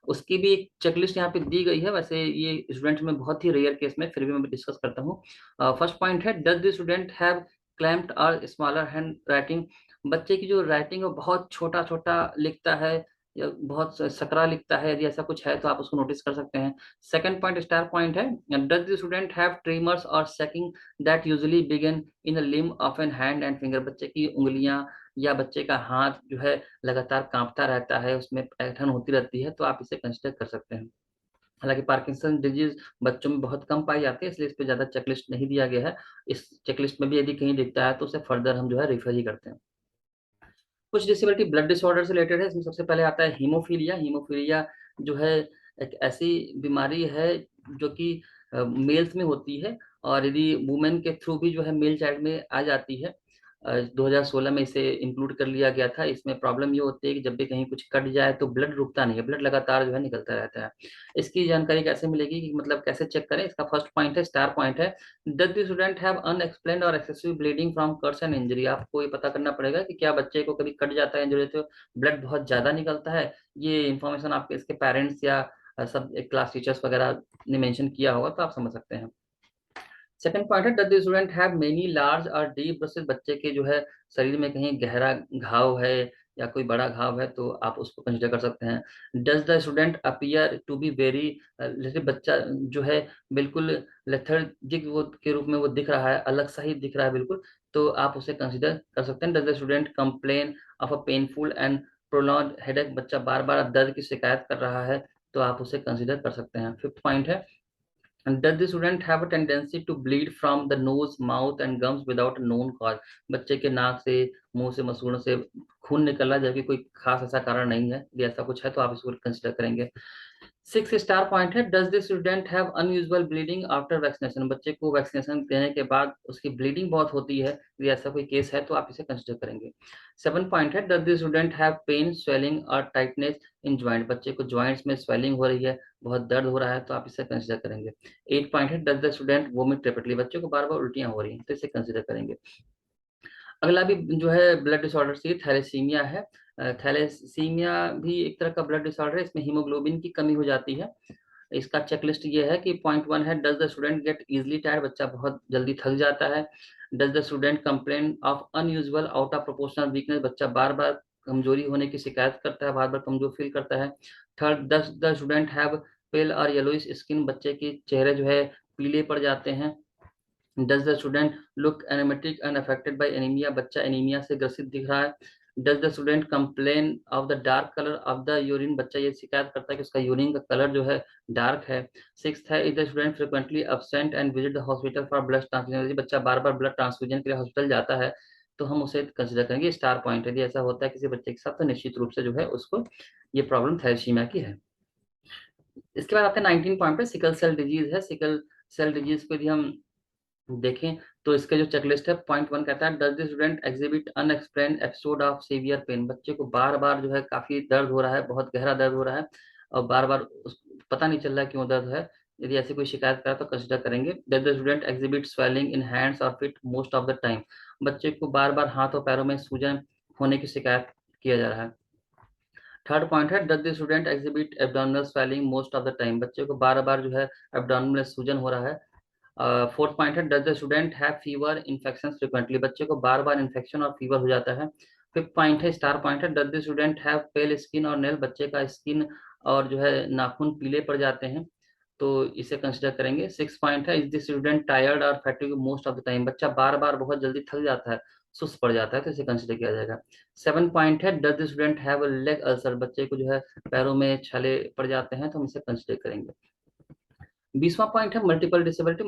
उसकी भी एक चेकलिस्ट यहाँ पे दी गई है, वैसे ये स्टूडेंट में बहुत ही रेयर केस में, फिर भी मैं डिस्कस करता हूँ। फर्स्ट पॉइंट है, does the student have clamped or smaller handwriting बच्चे की जो राइटिंग है बहुत छोटा छोटा लिखता है या बहुत सकरा लिखता है, यदि ऐसा कुछ है तो आप उसको नोटिस कर सकते हैं। सेकंड पॉइंट स्टार पॉइंट है, does the student have tremors or shaking that usually begin in a limb of an hand and finger. बच्चे की उंगलियां या बच्चे का हाथ जो है लगातार कांपता रहता है, उसमें ऐंठन होती रहती है, तो आप इसे कंसिडर कर सकते हैं। हालांकि पार्किंसन डिजीज बच्चों में बहुत कम पाई जाती है, इसलिए इस पे ज्यादा चेकलिस्ट नहीं दिया गया है। इस चेकलिस्ट में भी यदि कहीं दिखता है तो उसे फर्दर हम जो है रेफर ही करते हैं। कुछ डिसेबिलिटी ब्लड डिसऑर्डर से रिलेटेड है। इसमें सबसे पहले आता है हीमोफीलिया। हीमोफीलिया जो है एक ऐसी बीमारी है जो कि मेल्स में होती है, और यदि वुमेन के थ्रू भी जो है मेल चाइल्ड में आ जाती है। 2016 में इसे इंक्लूड कर लिया गया था। इसमें प्रॉब्लम ये होती है कि जब भी कहीं कुछ कट जाए तो ब्लड रुकता नहीं है, ब्लड लगातार जो है निकलता रहता है। इसकी जानकारी कैसे मिलेगी, कि मतलब कैसे चेक करें? इसका फर्स्ट पॉइंट है, स्टार पॉइंट है, does the student have unexplained or excessive bleeding from cuts and injury. आपको ये पता करना पड़ेगा कि क्या बच्चे को कभी कट जाता है, इंजरी तो ब्लड बहुत ज्यादा निकलता है। ये इंफॉर्मेशन आपके इसके पेरेंट्स या सब क्लास टीचर्स वगैरह ने मेंशन किया होगा, तो आप समझ सकते हैं। सेकंड पॉइंट है, does the student have many large और डीप ब्रशेस। बच्चे के जो है शरीर में कहीं गहरा घाव है या कोई बड़ा घाव है तो आप उसको कंसिडर कर सकते हैं। Does the student appear to be very, जैसे बच्चा जो है बिल्कुल लेथर्जिक वो के रूप में वो दिख रहा है, अलग सा ही दिख रहा है बिल्कुल, तो आप उसे कंसिडर कर सकते हैं। Does the student complain of a painful and prolonged headache. बच्चा बार बार दर्द की शिकायत कर रहा है, तो आप उसे कंसिडर कर सकते हैं। फिफ्थ पॉइंट है, and does the student have a tendency to bleed from the nose, mouth and gums without a known cause? बच्चे के नाक से, मुंह से, मसूड़ों से खून निकल रहा है जबकि कोई खास ऐसा कारण नहीं है। यदि ऐसा कुछ है तो आप इसको कंसिडर करेंगे। सिक्स स्टार पॉइंट है, does the student have unusual bleeding after vaccination. बच्चे को वैक्सीनेशन देने के बाद उसकी ब्लीडिंग बहुत होती है, यदि ऐसा कोई केस है तो आप इसे कंसिडर करेंगे। सेवन पॉइंट है, does the student have pain, swelling or tightness in joint. बच्चे को ज्वाइंट्स में स्वेलिंग हो रही है, बहुत दर्द हो रहा है, तो आप इसे कंसिडर करेंगे। एट पॉइंट है, does the student vomit rapidly. बच्चे को बार बार उल्टियां हो रही हैं, तो इसे कंसिडर करेंगे। अगला भी जो है ब्लड डिसऑर्डर से थैलेसीमिया है। थैलेसीमिया भी एक तरह का ब्लड डिसऑर्डर है, इसमें हीमोग्लोबिन की कमी हो जाती है। इसका चेकलिस्ट ये है कि पॉइंट वन है, does the student get easily tired. बच्चा बहुत जल्दी थक जाता है। Does the student complain of unusual out of proportional weakness. बच्चा बार बार कमजोरी होने की शिकायत करता है, बार बार कमजोर फील करता है। Third, does the student have pale or yellowish skin. बच्चे के चेहरे जो है पीले पड़ जाते हैं। Does the student look anaemic and affected by anaemia. बच्चा एनीमिया से ग्रसित दिख रहा है। Does the student complain of the dark colour of the urine. बच्चा ये शिकायत करता है कि उसका यूरिन का कलर जो है डार्क है। सिक्स्थ है, is the student frequently absent and visit the hospital for blood transfusion. बच्चा बार बार ब्लड ट्रांसफ्यूजन के लिए हॉस्पिटल जाता है, तो हम उसे कंसिडर करेंगे स्टार पॉइंट। यदि ऐसा होता है किसी बच्चे के साथ तो निश्चित रूप से जो है उसको ये प्रॉब्लम थैलेसीमिया की है। इसके बाद आते हैं 19 पॉइंट पे, सिकल सेल डिजीज है। सिकल सेल डिजीज को यदि हम देखें तो इसका जो चेकलिस्ट है, पॉइंट वन कहता है, does the student exhibit unexplained episode of severe pain. बच्चे को बार बार जो है काफी दर्द हो रहा है, बहुत गहरा दर्द हो रहा है, और बार बार पता नहीं चल रहा है क्यों दर्द है। यदि ऐसी कोई शिकायत करा तो कंसिडर करेंगे। Does the student exhibit swelling in hands or feet most of the time. बच्चे को बार बार हाथ और पैरों में सूजन होने की शिकायत किया जा रहा है। थर्ड पॉइंट है, does the student exhibit abdominal swelling most of the time. बच्चे को बार बार जो है एब्डोमिनल सूजन हो रहा है। फोर्थ पॉइंट है, does the student have fever infection frequently. बच्चे को बार बार इन्फेक्शन और फीवर हो जाता है। फिफ्थ पॉइंट है, स्टार पॉइंट है, does the student have pail skin और नेल। बच्चे का स्किन और जो है नाखून पीले पड़ जाते हैं, तो इसे कंसिडर करेंगे। सिक्स पॉइंट है, इज द स्टूडेंट टायर्ड और fatigue most of the time. बच्चा बार बार बहुत जल्दी थक जाता है, सुस्त पड़ जाता है, तो इसे कंसिडर किया जाएगा। सेवन पॉइंट है, does the student have leg ulcer. बच्चे को जो है पैरों में छाले पड़ जाते हैं, तो हम इसे कंसिडर करेंगे। 20वां पॉइंट है मल्टीपल डिसेबिलिटी।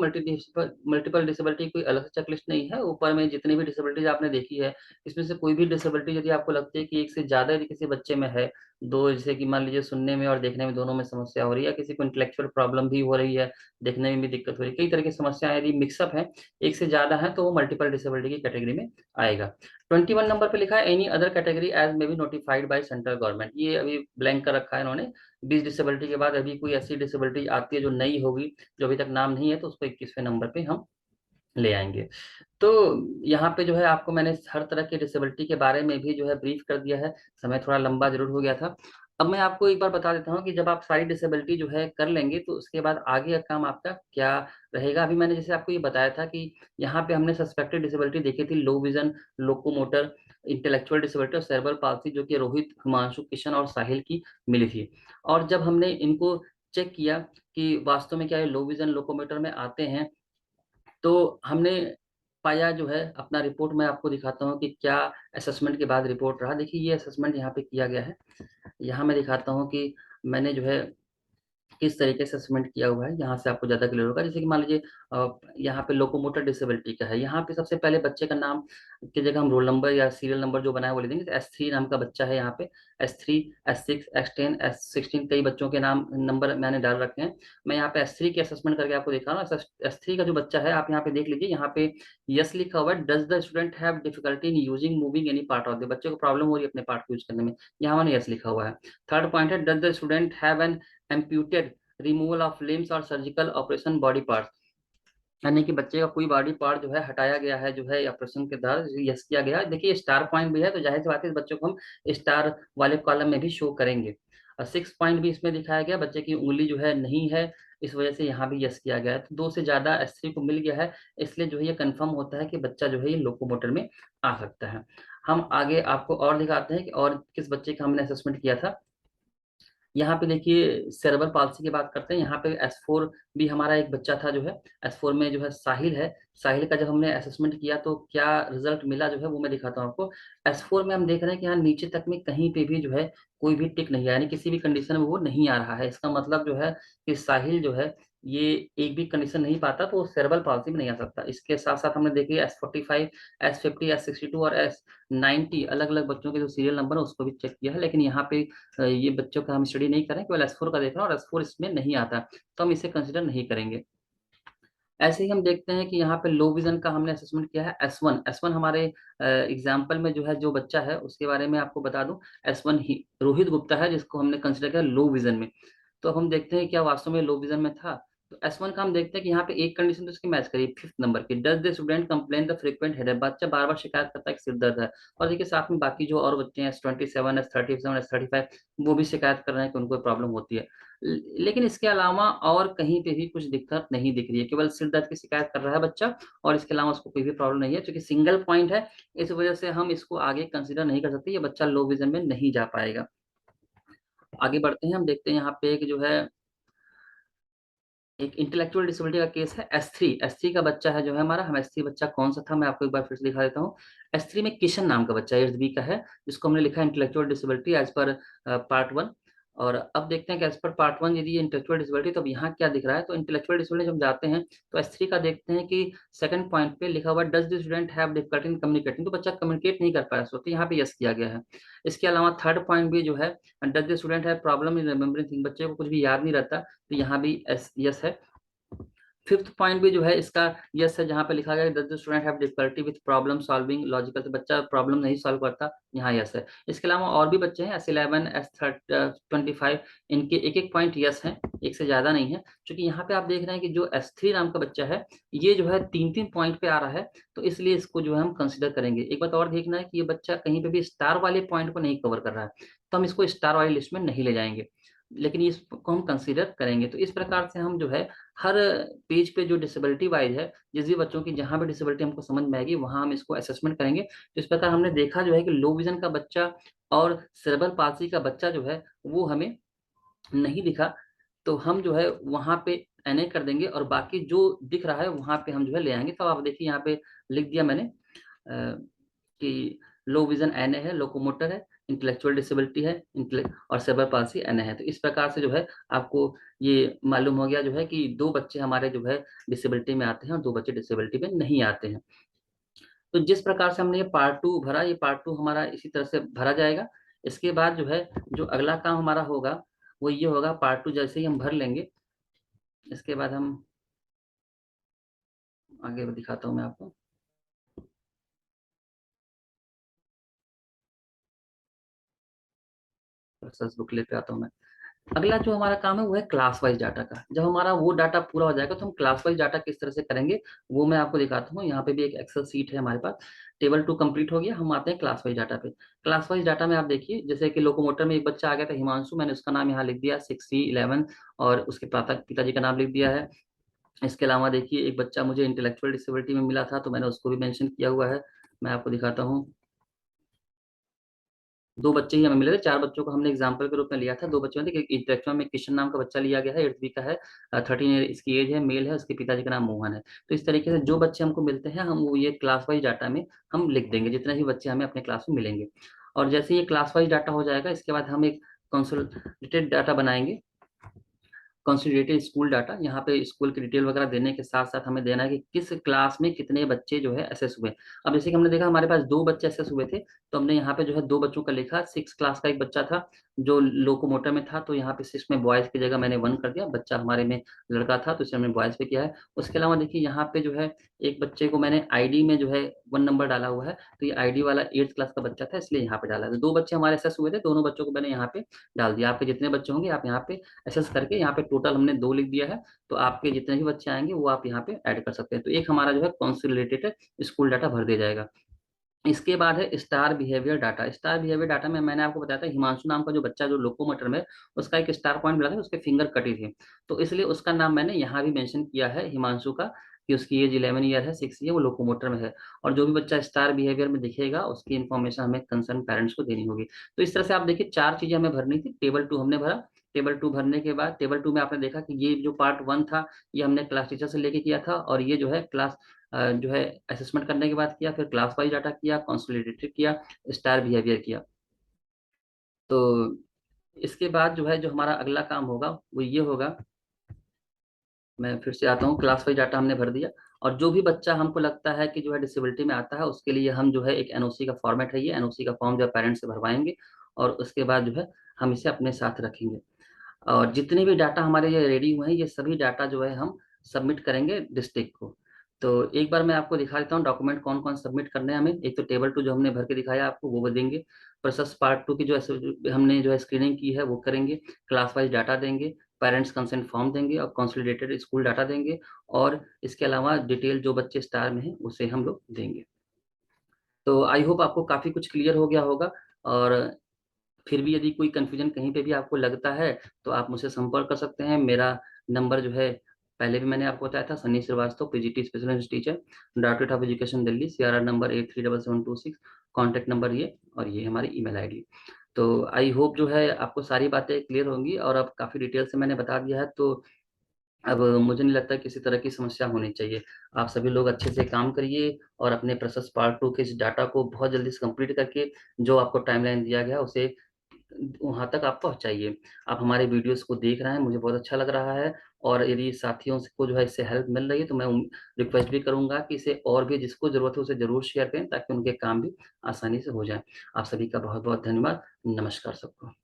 मल्टीपल डिसेबिलिटी कोई अलग से चेकलिस्ट नहीं है, ऊपर में जितनी भी डिसेबिलिटीज आपने देखी है इसमें से कोई भी डिसेबिलिटी यदि आपको लगती है कि एक से ज्यादा यदि किसी बच्चे में है, दो, जैसे कि मान लीजिए सुनने में और देखने में दोनों में समस्या हो रही है, या किसी को इंटेलेक्चुअल प्रॉब्लम भी हो रही है, देखने में भी दिक्कत हो रही है, कई तरह की समस्याएं यदि मिक्सअप है, एक से ज्यादा है, तो वो मल्टीपल डिसेबिलिटी की कैटेगरी में आएगा। 21 नंबर पे लिखा है, any other category as may be notified by central government. ये अभी ब्लैंक कर रखा है इन्होंने। 20 डिसेबिलिटी के बाद अभी कोई ऐसी डिसेबिलिटी आती है जो नई होगी, जो अभी तक नाम नहीं है, तो उसको 21वें नंबर पे हम ले आएंगे। तो यहाँ पे जो है आपको मैंने हर तरह की डिसेबिलिटी के बारे में भी जो है ब्रीफ कर दिया है। समय थोड़ा लंबा जरूर हो गया था। अब मैं आपको एक बार बता देता हूँ कि जब आप सारी डिसेबिलिटी जो है कर लेंगे तो उसके बाद आगे का काम आपका क्या रहेगा। अभी मैंने जैसे आपको ये बताया था कि यहाँ पे हमने सस्पेक्टेड डिसेबिलिटी देखी थी, low vision, locomotor, intellectual disability और सेरेब्रल पाल्सी, जो कि रोहित, हिमांशु, किशन और साहिल की मिली थी। और जब हमने इनको चेक किया कि वास्तव में क्या ये लो विजन लोकोमोटर में आते हैं, तो हमने पाया जो है, अपना रिपोर्ट मैं आपको दिखाता हूँ कि क्या असेसमेंट के बाद रिपोर्ट रहा। देखिए ये असेसमेंट यहाँ पे किया गया है। यहाँ मैं दिखाता हूँ कि मैंने जो है किस तरीके से असेसमेंट किया हुआ है, यहाँ से आपको ज्यादा क्लियर होगा। जैसे कि मान लीजिए यहाँ पे लोकोमोटर डिसेबिलिटी का है, यहाँ पे सबसे पहले बच्चे का नाम की जगह हम रोल नंबर या सीरियल नंबर जो बनाए वो ले देंगे। S3 नाम का बच्चा है यहाँ पे, S3, S6, S10, S16, कई बच्चों के नाम नंबर मैंने डाल रखे हैं। मैं यहाँ पे S3 की असेसमेंट करके आपको दिखा रहा हूँ। S3 का जो बच्चा है, आप यहाँ पे देख लीजिए, यहाँ पे यस लिखा हुआ है। Does the student have difficulty in using moving any part of the, बच्चे को प्रॉब्लम हो रही है अपने पार्ट को यूज करने में, यहाँ मैंने यस लिखा हुआ है। थर्ड पॉइंट है, does the student have an amputated removal of limbs और सर्जिकल ऑपरेशन बॉडी पार्ट, यानी कि बच्चे का कोई बॉडी पार्ट जो है हटाया गया है, जो है ऑपरेशन के द्वारा यस किया गया है। देखिए स्टार पॉइंट भी है, तो जाहिर सी बात है इस बच्चों को हम स्टार वाले कॉलम में भी शो करेंगे। और 6 पॉइंट भी इसमें दिखाया गया, बच्चे की उंगली जो है नहीं है, इस वजह से यहाँ भी यस किया गया है। तो 2 से ज्यादा S3 को मिल गया है, इसलिए जो है ये कंफर्म होता है कि बच्चा जो है ये लोकोमोटर में आ सकता है। हम आगे आपको और दिखाते हैं कि और किस बच्चे का हमने असेसमेंट किया था। यहाँ पे देखिए सेरेब्रल पाल्सी की बात करते हैं। यहाँ पे S4 भी हमारा एक बच्चा था, जो है S4 में जो है साहिल है। साहिल का जब हमने असेसमेंट किया तो क्या रिजल्ट मिला जो है वो मैं दिखाता हूँ आपको। S4 में हम देख रहे हैं कि यहाँ नीचे तक में कहीं पे भी जो है कोई भी टिक नहीं है, यानी किसी भी कंडीशन में वो नहीं आ रहा है। इसका मतलब जो है कि साहिल जो है ये एक भी कंडीशन नहीं पाता, तो सेरेब्रल पाल्सी में नहीं आ सकता। इसके साथ साथ हमने देखिए S45, S50, S62 और S90 अलग अलग बच्चों के जो सीरियल नंबर है उसको भी चेक किया है, लेकिन यहाँ पे ये बच्चों का हम स्टडी नहीं करें, केवल S4 का देख रहे हैं और S4 इसमें नहीं आता, तो हम इसे कंसिडर नहीं करेंगे। ऐसे ही हम देखते हैं कि यहाँ पे लो विजन का हमने असेसमेंट किया है। S1 हमारे एग्जाम्पल में जो है जो बच्चा है उसके बारे में आपको बता दूं। S1 ही रोहित गुप्ता है, जिसको हमने कंसिडर किया लो विजन में। तो अब हम देखते हैं क्या वास्तव में लो विजन में था। तो S1 का हम देखते हैं कि यहाँ पे एक कंडीशन तो इसकी मैच करी, 5th नंबर की, does the student complain the frequent headache, बच्चा बार बार शिकायत करता है कि सिर दर्द है। और देखिए साथ में बाकी जो और बच्चे हैं S27, S37, S35, वो भी शिकायत कर रहे हैं कि उनको प्रॉब्लम होती है। लेकिन इसके अलावा और कहीं पे भी कुछ दिक्कत नहीं दिख रही है, केवल सिर दर्द की शिकायत कर रहा है बच्चा, और इसके अलावा उसको कोई भी प्रॉब्लम नहीं है। क्योंकि सिंगल पॉइंट है, इस वजह से हम इसको आगे कंसिडर नहीं कर सकते, ये बच्चा लो विजन में नहीं जा पाएगा। आगे बढ़ते हैं, हम देखते हैं यहाँ पे एक जो है एक इंटेलेक्चुअल डिसेबिलिटी का केस है। एस थ्री का बच्चा है जो है हमारा। हम S3 बच्चा कौन सा था मैं आपको एक बार फिर से दिखा देता हूँ। S3 में किशन नाम का बच्चा 8th बी का है, जिसको हमने लिखा है intellectual disability as per part 1। और अब देखते हैं कि एज पर पार्ट 1 यदि इंटेलेक्चुअल डिसेबिलिटी, तो अब यहाँ क्या दिख रहा है। तो इंटेलेक्चुअल डिसेबिलिटी जब जाते हैं तो S3 का देखते हैं कि सेकंड पॉइंट पे लिखा हुआ does the student have difficulty in communicating, तो बच्चा कम्युनिकेट नहीं कर पाया, सो तो यहाँ पे यस किया गया है। इसके अलावा थर्ड पॉइंट भी जो है, does the student have problem in remembering thing, बच्चे को कुछ भी याद नहीं रहता, तो यहाँ भी यस है। 5th पॉइंट भी जो है इसका यस है, जहां पे लिखा गया the student have difficulty with problem solving logical, तो बच्चा प्रॉब्लम नहीं सॉल्व करता, यहाँ यस है। इसके अलावा और भी बच्चे हैं S11, S25, इनके एक एक पॉइंट यस है, एक से ज्यादा नहीं है। क्योंकि यहाँ पे आप देख रहे हैं कि जो S3 नाम का बच्चा है ये जो है 3 3 पॉइंट पे आ रहा है, तो इसलिए इसको जो है हम कंसिडर करेंगे। एक बात और देखना है कि ये बच्चा कहीं पे भी स्टार वाले पॉइंट को नहीं कवर कर रहा है, तो हम इसको स्टार वाली लिस्ट में नहीं ले जाएंगे, लेकिन इसको हम कंसीडर करेंगे। तो इस प्रकार से हम जो है हर पेज पे जो डिसेबिलिटी वाइज है, जिस भी बच्चों की जहां भी डिसेबिलिटी हमको समझ में आएगी वहां हम इसको असेसमेंट करेंगे। तो इस प्रकार हमने देखा जो है कि लो विजन का बच्चा और सेरेब्रल पाल्सी का बच्चा जो है वो हमें नहीं दिखा, तो हम जो है वहां पे NA कर देंगे, और बाकी जो दिख रहा है वहां पे हम जो है ले आएंगे। तो आप देखिए यहाँ पे लिख दिया मैंने कि लो विजन NA है, लोकोमोटर है, इंटेलेक्चुअल डिसेबिलिटी है, इंटेलेक्ट और सेरेब्रल पाल्सी NA है। तो इस प्रकार से जो है आपको ये मालूम हो गया जो है कि 2 बच्चे हमारे जो है डिसेबिलिटी में आते हैं और 2 बच्चे डिसेबिलिटी में नहीं आते हैं। तो जिस प्रकार से हमने ये पार्ट 2 भरा, ये पार्ट 2 हमारा इसी तरह से भरा जाएगा। इसके बाद जो है जो अगला काम हमारा होगा वो ये होगा, पार्ट 2 जैसे ही हम भर लेंगे, इसके बाद हम आगे दिखाता हूँ मैं आपको। सर्च बुकलेट पे आता हूँ मैं। अगला जो हमारा काम है वो है क्लास वाइज डाटा का। जब हमारा वो डाटा पूरा हो जाएगा तो हम क्लास वाइज डाटा किस तरह से करेंगे वो मैं आपको दिखाता हूँ। यहाँ पे भी एक एक्सेल सीट है हमारे पास। टेबल 2 कंप्लीट हो गया, हम आते हैं क्लास वाइज डाटा पे। क्लास वाइज डाटा में आप देखिए, जैसे कि लोकोमोटर में एक बच्चा आ गया था हिमांशु, मैंने उसका नाम यहाँ लिख दिया 6C11, और उसके पिताजी का नाम लिख दिया है। इसके अलावा देखिए एक बच्चा मुझे इंटेलेक्चुअल डिसेबिलिटी में मिला था, तो मैंने उसको भी मेंशन किया हुआ है, मैं आपको दिखाता हूँ। दो बच्चे ही हमें मिले थे, चार बच्चों को हमने एग्जाम्पल के रूप में लिया था। दो बच्चे में थे, इंटेलेक्चुअल में किशन नाम का बच्चा लिया गया है, 8वीं का है, 13 इसकी एज है, मेल है, उसके पिताजी का नाम मोहन है। तो इस तरीके से जो बच्चे हमको मिलते हैं हम वो ये क्लास वाइज डाटा में हम लिख देंगे, जितने भी बच्चे हमें अपने क्लास में मिलेंगे। और जैसे ये क्लास वाइज डाटा हो जाएगा, इसके बाद हम एक कंसोलिडेटेड डाटा बनाएंगे, कंसोलिडेटेड स्कूल डाटा। यहाँ पे स्कूल की डिटेल वगैरह देने के साथ साथ हमें देना है कि किस क्लास में कितने बच्चे जो है एसेस हुए। अब जैसे कि हमने देखा हमारे पास दो बच्चे एसेस हुए थे, तो हमने यहाँ पे जो है दो बच्चों का लिखा। 6 क्लास का एक बच्चा था जो लोकोमोटर में था, तो यहाँ पे 6 में बॉयज की जगह मैंने 1 कर दिया, बच्चा हमारे में लड़का था तो इसे हमने बॉयज पे किया है। उसके अलावा देखिए यहाँ पे जो है एक बच्चे को मैंने आईडी में जो है 1 नंबर डाला हुआ है, तो ये आईडी वाला 8th क्लास का बच्चा था इसलिए यहाँ पे डाला है। तो दो बच्चे हमारे एसेस हुए थे, दोनों बच्चों को मैंने यहाँ पे डाल दिया। आपके जितने बच्चे होंगे आप यहाँ पे एसेस करके, यहाँ पे टोटल हमने 2 लिख दिया है, तो आपके जितने भी बच्चे आएंगे वो आप यहाँ पे ऐड कर सकते हैं। तो एक हमारा जो है कंसोलिडेटेड स्कूल डाटा भर दिया जाएगा। इसके बाद है star behaviour data. Star behaviour data में मैंने आपको बताया था हिमांशु नाम का जो बच्चा जो लोकोमोटर में, उसका एक स्टार पॉइंट मिला था, उसके फिंगर कटी थी, तो इसलिए उसका नाम मैंने यहाँ भी मेंशन किया है हिमांशु का, कि उसकी एज 11 ईयर है, 6 ईयर, वो लोकोमोटर में है। और जो भी बच्चा स्टार बिहेवियर में दिखेगा उसकी इन्फॉर्मेशन हमें कंसर्न पेरेंट्स को देनी होगी। तो इस तरह से आप देखिए 4 चीजें हमें भरनी थी। टेबल 2 हमने भरा, टेबल 2 भरने के बाद टेबल 2 में आपने देखा कि ये जो पार्ट 1 था ये हमने क्लास टीचर से लेके किया था, और ये जो है क्लास जो है असेसमेंट करने के बाद किया, फिर क्लास वाइज डाटा किया, कंसोलिडेटेड किया, स्टार बिहेवियर किया। तो इसके बाद जो है जो हमारा अगला काम होगा वो ये होगा, मैं फिर से आता हूँ, क्लास वाइज डाटा हमने भर दिया। और जो भी बच्चा हमको लगता है कि जो है डिसेबिलिटी में आता है उसके लिए हम जो है एक एनओसी का फॉर्मेट है, ये एनओसी का फॉर्म जो है पेरेंट्स से भरवाएंगे, और उसके बाद जो है हम इसे अपने साथ रखेंगे। और जितने भी डाटा हमारे ये रेडी हुए हैं ये सभी डाटा जो है हम सबमिट करेंगे डिस्ट्रिक्ट को। तो एक बार मैं आपको दिखा देता हूँ डॉक्यूमेंट कौन कौन सबमिट करने हैं हमें। एक तो टेबल 2 जो हमने भर के दिखाया आपको वो देंगे, प्रोसेस पार्ट 2 की जो हमने जो है स्क्रीनिंग की है वो करेंगे, क्लास वाइज डाटा देंगे, पेरेंट्स कंसेंट फॉर्म देंगे, और कंसोलिडेटेड स्कूल डाटा देंगे, और इसके अलावा डिटेल जो बच्चे स्टार में हैं उसे हम लोग देंगे। तो आई होप आपको काफ़ी कुछ क्लियर हो गया होगा। और फिर भी यदि कोई कंफ्यूजन कहीं पे भी आपको लगता है तो आप मुझसे संपर्क कर सकते हैं। मेरा नंबर जो है पहले भी मैंने आपको बताया था, Sunny Srivastava, PGT special English teacher, directorate of education Delhi, CRR number 837726, contact number ये, और ये हमारी ईमेल आईडी। तो आई होप जो है आपको सारी बातें क्लियर होंगी, और अब काफ़ी डिटेल से मैंने बता दिया है, तो अब मुझे नहीं लगता किसी तरह की समस्या होनी चाहिए। आप सभी लोग अच्छे से काम करिए और अपने प्रोसेस पार्ट 2 के इस डाटा को बहुत जल्दी से कंप्लीट करके जो आपको टाइमलाइन दिया गया उसे वहां तक आप पहुंचाइए। आप हमारे वीडियोस को देख रहे हैं, मुझे बहुत अच्छा लग रहा है। और यदि साथियों को जो है इससे हेल्प मिल रही है तो मैं रिक्वेस्ट भी करूंगा कि इसे और भी जिसको जरूरत है उसे जरूर शेयर करें, ताकि उनके काम भी आसानी से हो जाए। आप सभी का बहुत बहुत धन्यवाद। नमस्कार सबको।